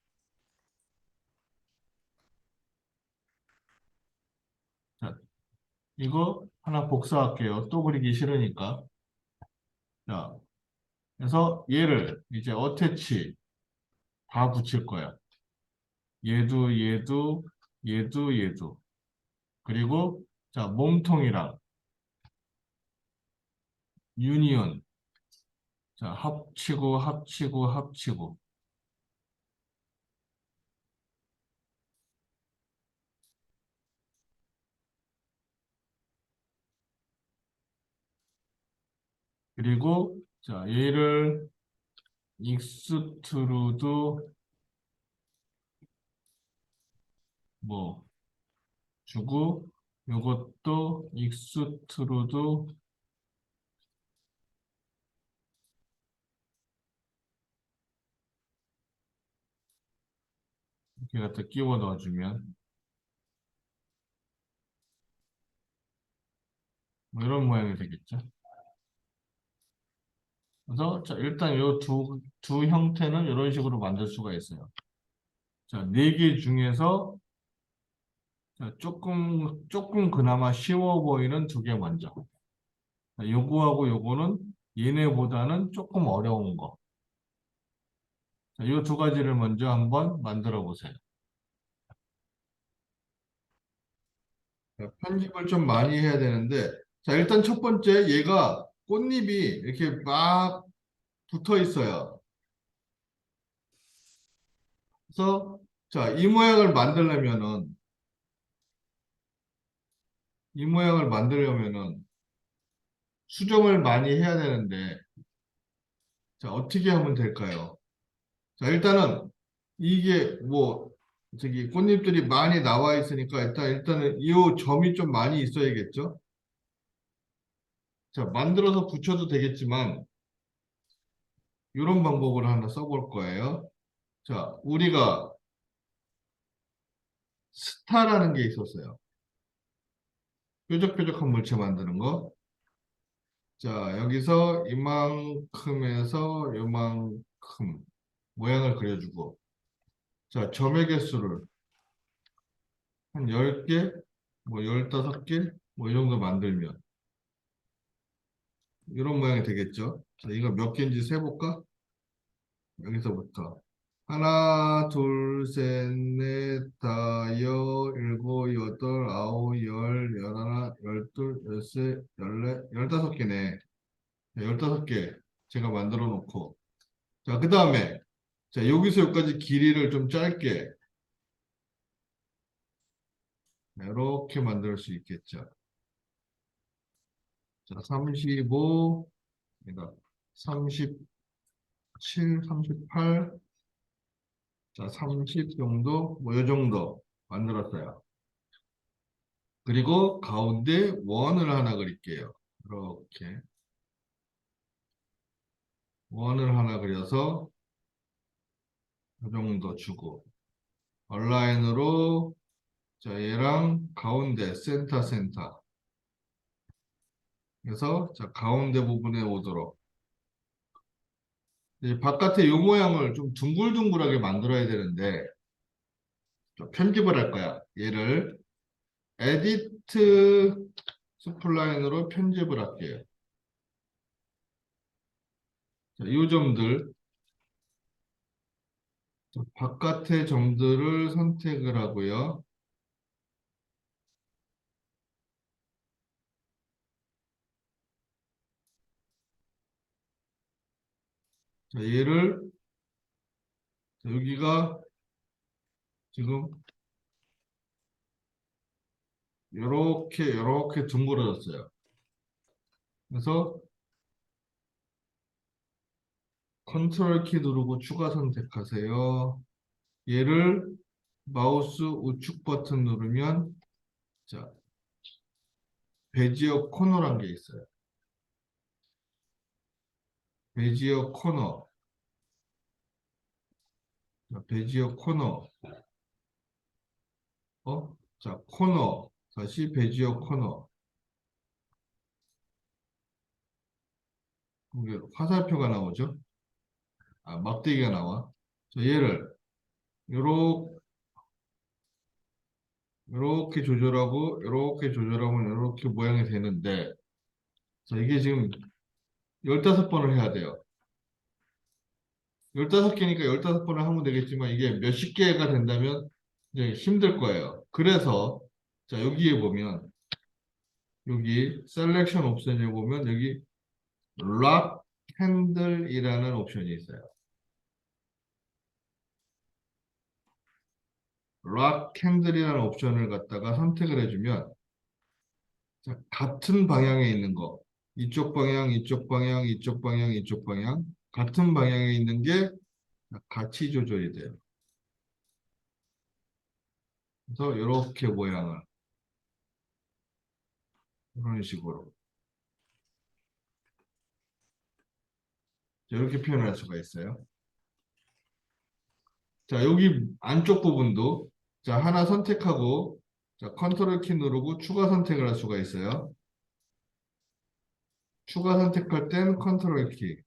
자, 이거 하나 복사할게요. 또 그리기 싫으니까. 자, 그래서 얘를 이제 어태치 다 붙일 거야. 얘도, 얘도, 얘도, 얘도. 그리고 자, 몸통이랑 유니온. 자, 합치고, 합치고, 합치고. 그리고 자, 얘를 익스트루드 뭐 주고 요것도 익스트루드 이렇게 갖다 끼워 넣어주면 뭐 이런 모양이 되겠죠. 그래서 자, 일단 요 두 형태는 이런 식으로 만들 수가 있어요. 자, 네 개 중에서 자, 조금 그나마 쉬워 보이는 두 개 먼저. 자, 요거하고 요거는 얘네보다는 조금 어려운 거. 자, 요 두 가지를 먼저 한번 만들어 보세요. 자, 편집을 좀 많이 해야 되는데, 자, 일단 첫 번째, 얘가 꽃잎이 이렇게 막 붙어 있어요. 그래서, 자, 이 모양을 만들려면은 수정을 많이 해야 되는데, 자, 어떻게 하면 될까요? 자, 일단은 이게 뭐, 저기 꽃잎들이 많이 나와 있으니까 일단은 이 점이 좀 많이 있어야겠죠? 자, 만들어서 붙여도 되겠지만, 이런 방법을 하나 써볼 거예요. 자, 우리가 스타라는 게 있었어요. 뾰족뾰족한 물체 만드는 거. 자, 여기서 이만큼에서 요만큼 모양을 그려주고, 자, 점의 개수를 한 10개, 뭐 15개, 뭐 이 정도 만들면 이런 모양이 되겠죠. 자, 이거 몇 개인지 세볼까? 여기서부터. 하나, 둘, 셋, 넷, 다, 일곱, 여덟, 아홉, 열하나, 열둘, 열셋, 열넷, 15개네. 15개 제가 만들어 놓고. 자, 그 다음에, 자, 여기서 여기까지 길이를 좀 짧게, 이렇게 만들 수 있겠죠. 자, 35, 그러니까 37, 38, 자, 30 정도, 뭐, 요 정도 만들었어요. 그리고 가운데 원을 하나 그릴게요. 이렇게. 원을 하나 그려서 이 정도 주고. 얼라인으로, 자, 얘랑 가운데, 센터. 그래서, 자, 가운데 부분에 오도록. 이 바깥에 이 모양을 좀 둥글둥글하게 만들어야 되는데, 좀 편집을 할 거야. 얘를 에디트 스플라인으로 편집을 할게요. 자, 이 점들, 바깥의 점들을 선택을 하고요. 자, 얘를, 자, 여기가 지금 요렇게 둥그러졌어요. 그래서 컨트롤 키 누르고 추가 선택하세요. 얘를 마우스 우측 버튼 누르면, 자, 베지어 코너란 게 있어요. 베지어 코너. 자, 베지어 코너. 자, 코너. 다시 베지어 코너. 이게 화살표가 나오죠? 아, 막대기가 나와. 자, 얘를 요렇게 조절하고, 요렇게 조절하면 요렇게 모양이 되는데, 자, 이게 지금 15번을 해야 돼요. 15개니까 15번을 하면 되겠지만, 이게 몇십 개가 된다면 이제 힘들 거예요. 그래서, 자, 여기에 보면, 여기 셀렉션 옵션에 보면, 여기 락 핸들이라는 옵션이 있어요. 락 핸들이라는 옵션을 갖다가 선택을 해주면, 자, 같은 방향에 있는 거, 이쪽 방향, 이쪽 방향, 이쪽 방향, 이쪽 방향, 같은 방향에 있는 게 같이 조절이 돼요. 그래서 이렇게 모양을 이런 식으로 이렇게 표현할 수가 있어요. 자, 여기 안쪽 부분도 자, 하나 선택하고 자, 컨트롤 키 누르고 추가 선택을 할 수가 있어요. 추가 선택할 땐 컨트롤 키.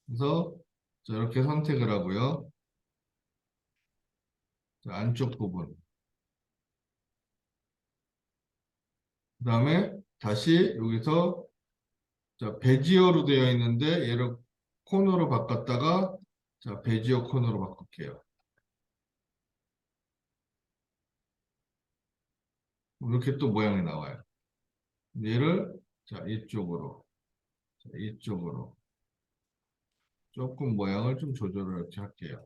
그래서 자, 이렇게 선택을 하고요. 자, 안쪽 부분. 그 다음에 다시 여기서 자, 베지어로 되어 있는데 얘를 코너로 바꿨다가 자, 베지어 코너로 바꿀게요. 이렇게 또 모양이 나와요. 얘를 자, 이쪽으로 자, 이쪽으로 조금 모양을 좀 조절을 이렇게 할게요.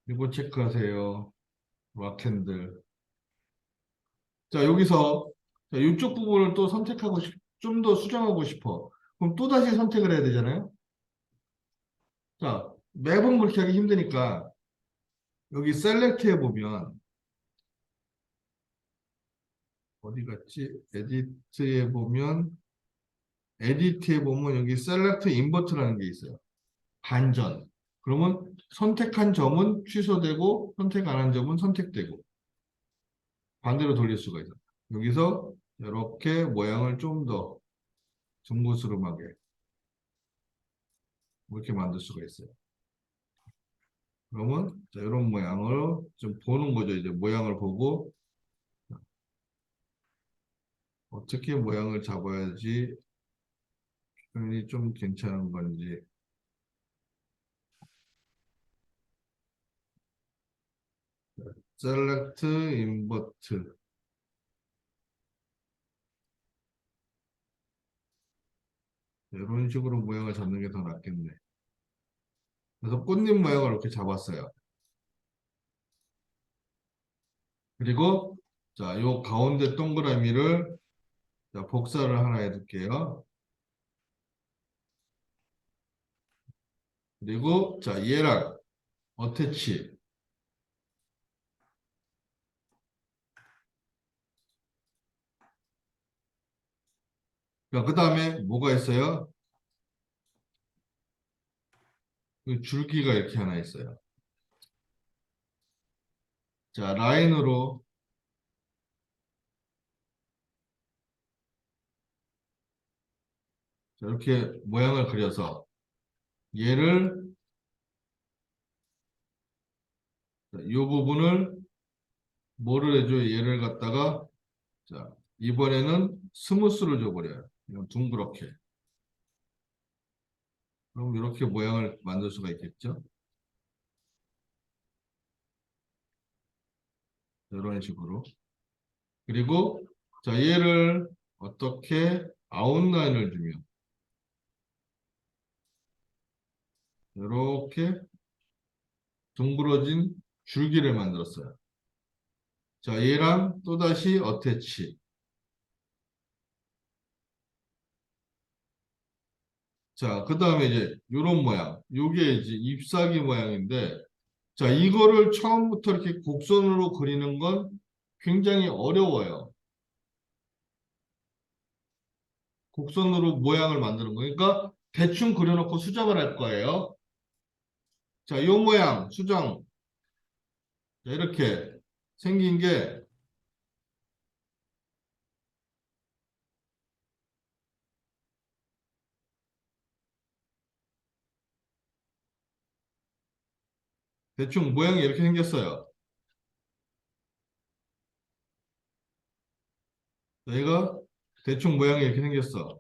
이거 체크하세요. 락핸들. 자, 여기서 자, 이쪽 부분을 또 선택하고 좀 더 수정하고 싶어. 그럼 또 다시 선택을 해야 되잖아요. 자, 매번 그렇게 하기 힘드니까 여기 셀렉트에 보면 어디 갔지? 에디트에 보면 여기 셀렉트 인버트라는 게 있어요. 반전. 그러면 선택한 점은 취소되고 선택 안 한 점은 선택되고 반대로 돌릴 수가 있어요. 여기서 이렇게 모양을 좀 더 둥그스름하게 이렇게 만들 수가 있어요. 그러면 자, 이런 모양을 좀 보는 거죠. 이제 모양을 보고 어떻게 모양을 잡아야지 표현이 좀 괜찮은 건지. 셀렉트 인버트 이런 식으로 모양을 잡는 게 더 낫겠네. 그래서 꽃잎 모양을 이렇게 잡았어요. 그리고 자, 요 가운데 동그라미를 자, 복사를 하나 해둘게요. 그리고 자, 얘랑 어태치. 그 다음에 뭐가 있어요? 그 줄기가 이렇게 하나 있어요. 자, 라인으로 자, 이렇게 모양을 그려서 얘를 이 부분을 뭐를 해줘요? 얘를 갖다가 자 이번에는 스무스를 줘버려요. 이건 둥그렇게. 그럼 이렇게 모양을 만들 수가 있겠죠? 이런 식으로. 그리고 자 얘를 어떻게 아웃라인을 주면 이렇게 둥그러진 줄기를 만들었어요. 자 얘랑 또다시 어태치. 자, 그 다음에 이제 이런 모양. 요게 이제 잎사귀 모양인데, 자, 이거를 처음부터 이렇게 곡선으로 그리는 건 굉장히 어려워요. 곡선으로 모양을 만드는 거. 그러니까 대충 그려놓고 수정을 할 거예요. 자, 요 모양, 수정. 자, 이렇게 생긴 게, 대충 모양이 이렇게 생겼어요. 자, 얘가 대충 모양이 이렇게 생겼어.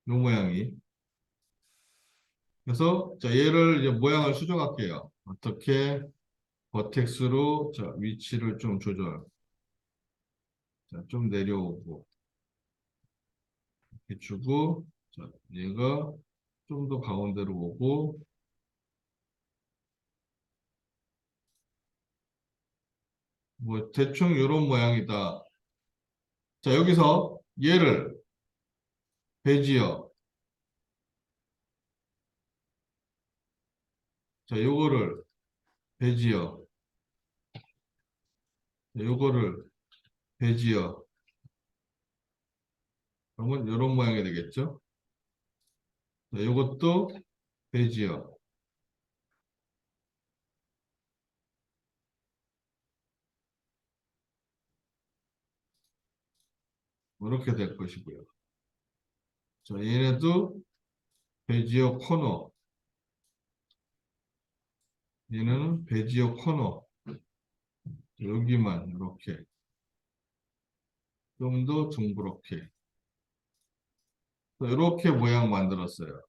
요 모양이. 그래서, 자, 얘를 이제 모양을 수정할게요. 어떻게, 버텍스로, 자, 위치를 좀 조절. 자, 좀 내려오고. 이렇게 주고, 자, 얘가 좀 더 가운데로 오고, 뭐, 대충 이런 모양이다. 자, 여기서 얘를 배지어. 자, 요거를 배지어. 자, 요거를 배지어. 그러면 이런 모양이 되겠죠? 자, 요것도 배지어. 이렇게 될 것이고요. 자, 얘네도 배지어 코너. 얘는 배지어 코너. 여기만 이렇게 좀 더 둥그렇게. 자, 이렇게 모양 만들었어요.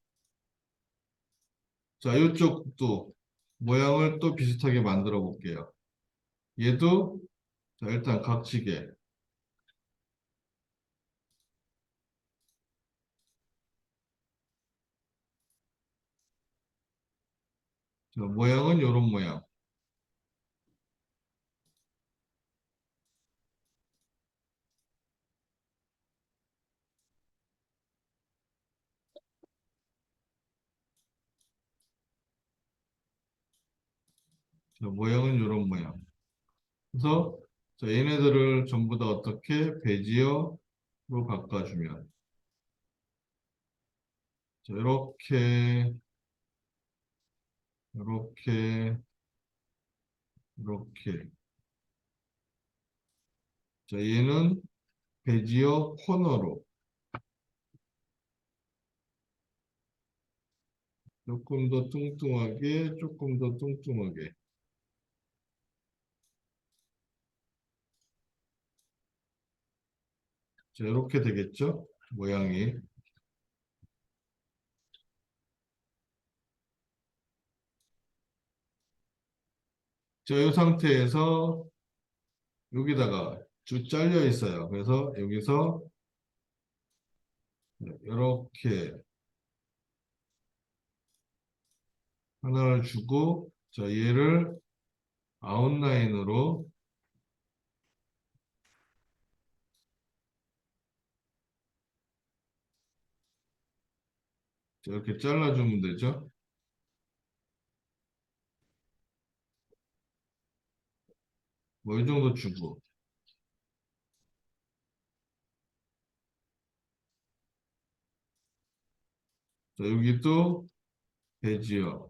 자, 이쪽도 모양을 또 비슷하게 만들어 볼게요. 얘도 자, 일단 각지게. 자, 모양은 이런 모양. 자, 모양은 이런 모양. 그래서 자, 얘네들을 전부 다 어떻게 베지어로 바꿔주면 자, 이렇게 이렇게 이렇게 자, 얘는 베지어 코너로 조금 더 뚱뚱하게 조금 더 뚱뚱하게 자, 이렇게 되겠죠? 모양이. 자, 이 상태에서 여기다가 쭉 잘려 있어요. 그래서 여기서 이렇게 하나를 주고 자 얘를 아웃라인으로 자, 이렇게 잘라주면 되죠. 뭐 이 정도 주고 자 여기도 배지어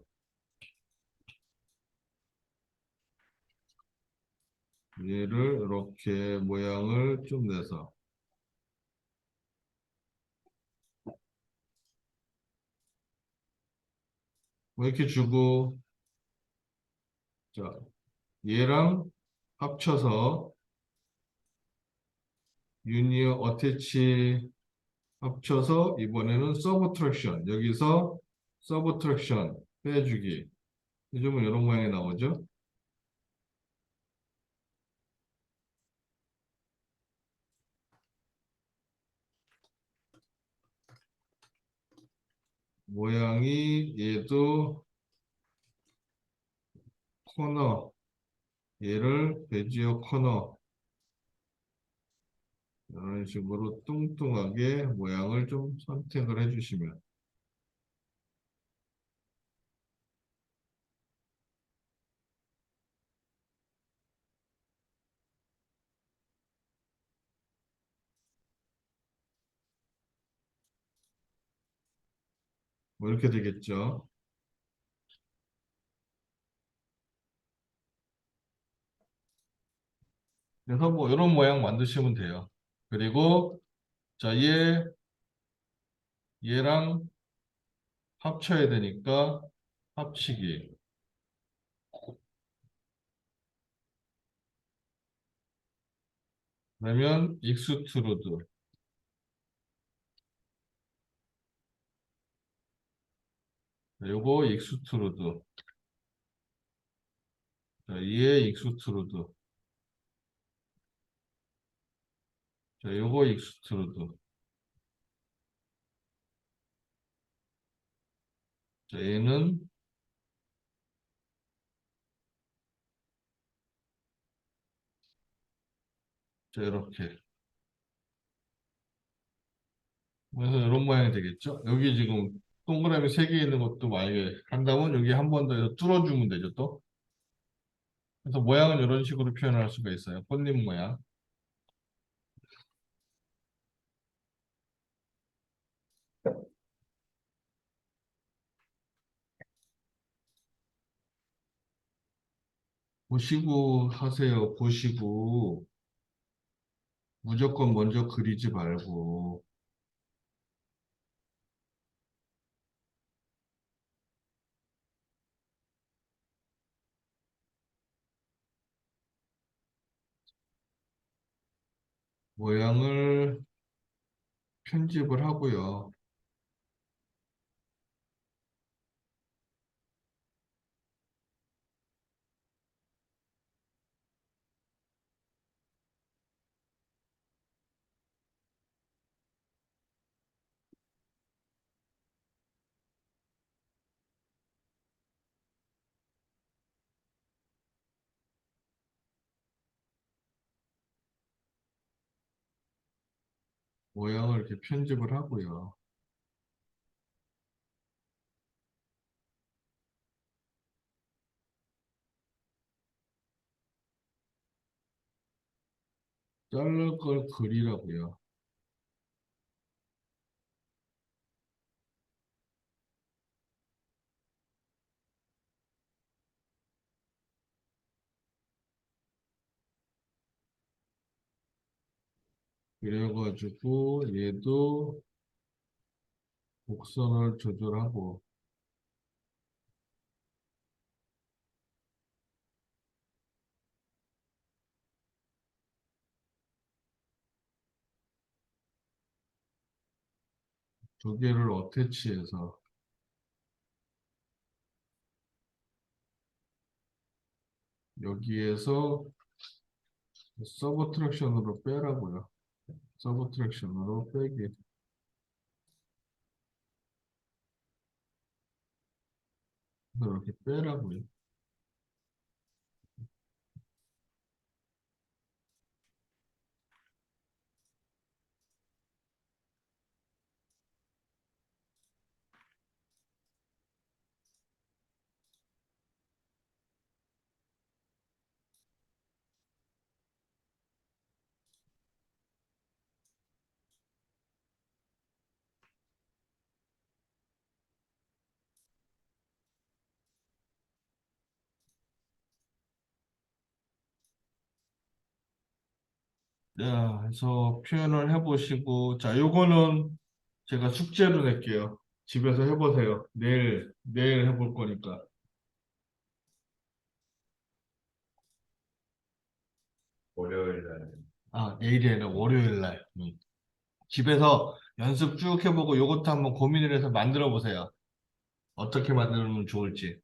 얘를 이렇게 모양을 좀 내서 뭐 이렇게 주고, 자, 얘랑 합쳐서 유니어 어태치 합쳐서 이번에는 서브트랙션. 여기서 서브트랙션 빼주기. 요즘은 이런 모양이 나오죠? 모양이 얘도 코너, 얘를 베지어 코너 이런 식으로 뚱뚱하게 모양을 좀 선택을 해주시면 뭐 이렇게 되겠죠. 그래서 뭐 이런 모양 만드시면 돼요. 그리고 자, 얘랑 합쳐야 되니까 합치기. 그러면 익스트루드. 요거 익스트루드. 자, 얘 익스트루드. 자, 요거 익스트루드. 자, 얘는 자, 이렇게. 그래서 이런 모양이 되겠죠. 여기 지금 동그라미 3개 있는 것도 만약에 한다면 여기 한 번 더 해서 뚫어주면 되죠, 또. 그래서 모양은 이런 식으로 표현할 수가 있어요. 꽃잎 모양. 보시고 하세요. 보시고 무조건 먼저 그리지 말고 모양을 편집을 하고요. 모양을 이렇게 편집을 하고요. 자를 걸 그리라고요. 그래가지고 얘도 곡선을 조절하고 두 개를 어태치해서 여기에서 서브트랙션으로 빼라고요. 서브트랙션으로 빼기. 이렇게 빼라고요. 자, 해서 표현을 해보시고, 자, 요거는 제가 숙제로 낼게요. 집에서 해보세요. 내일 해볼 거니까. 월요일 날. 아, 내일이 아니라 월요일 날. 집에서 연습 쭉 해보고 요것도 한번 고민을 해서 만들어 보세요. 어떻게 만들면 좋을지.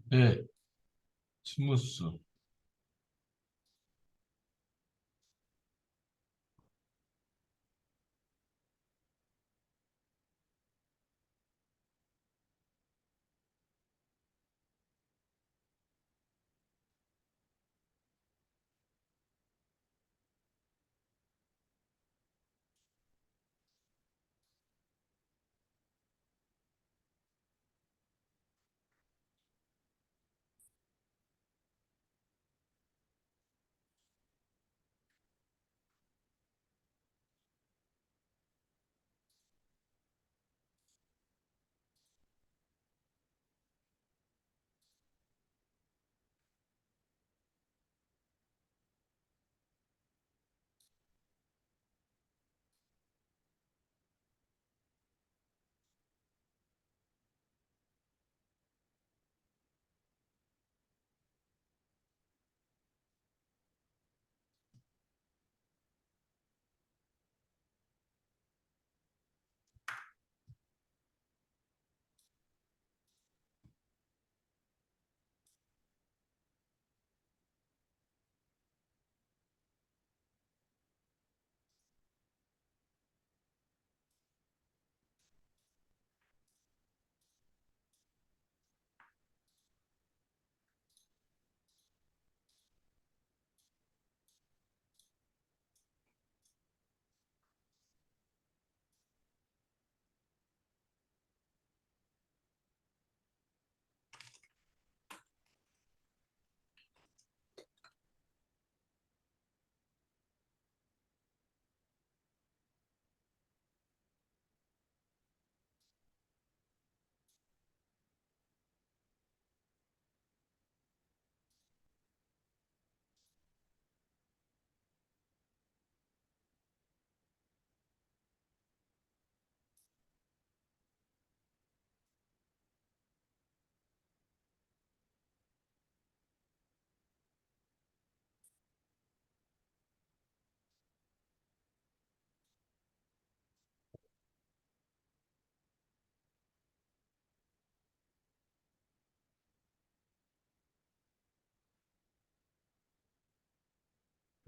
네, 스무스.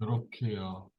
이렇게요.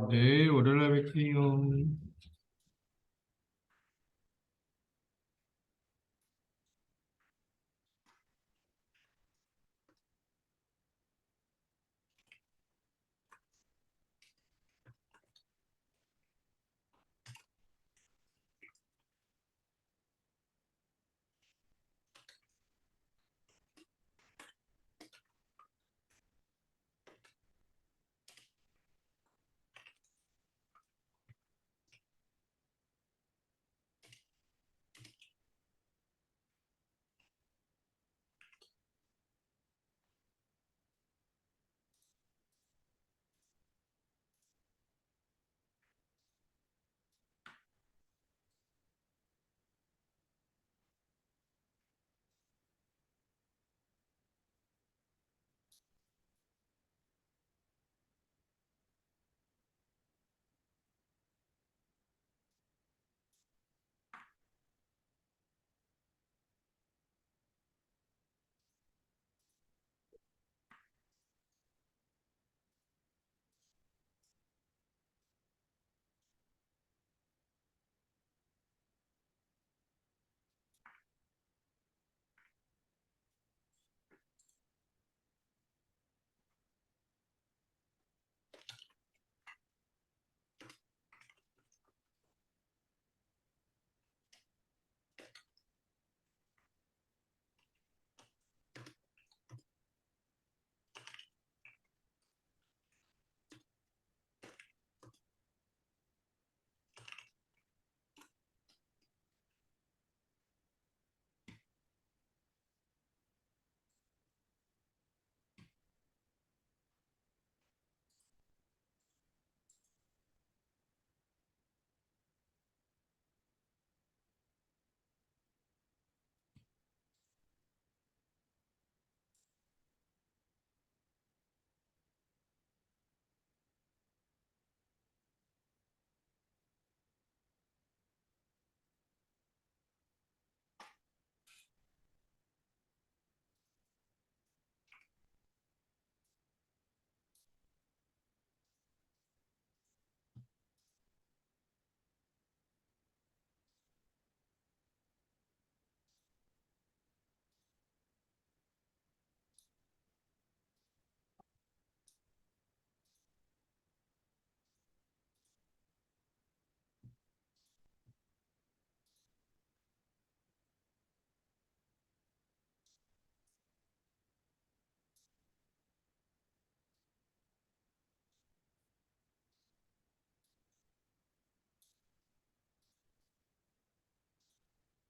네, 월요일에 뵐게요.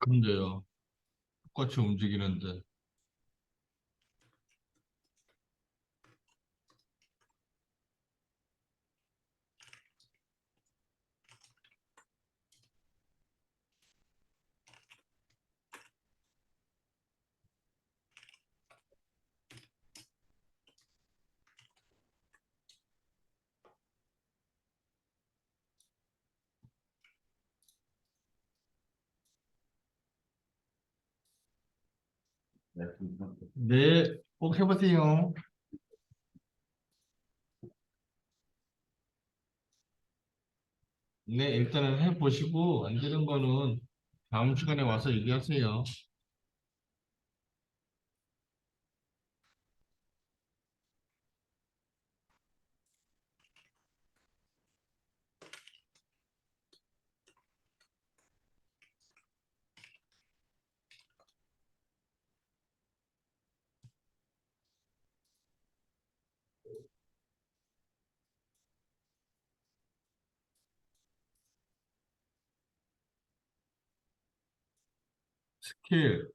근데요, 똑같이 움직이는데. 네. 네, 꼭 해보세요. 네, 일단은 해보시고, 안 되는 거는 다음 시간에 와서 얘기하세요. 스킬,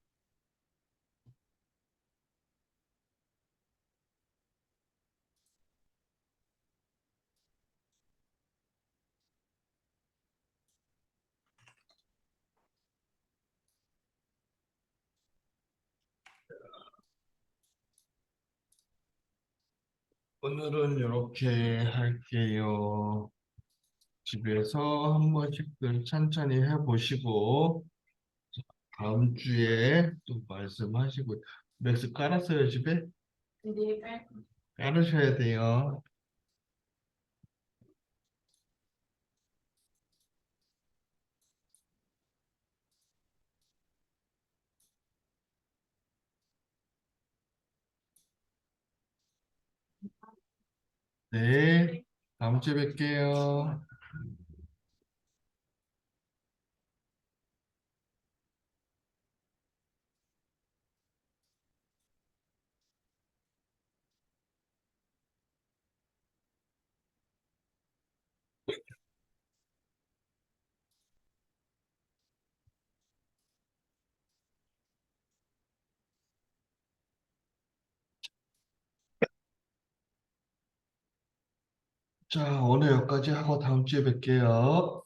오늘은 이렇게 할게요. 집에서 한 번씩들 천천히 해보시고, 다음 주에 또 말씀하시고, 맥스 깔았어요, 집에? 네, 깔 깔으셔야 돼요. 네, 다음 주에 뵐게요. 자, 오늘 여기까지 하고 다음 주에 뵐게요.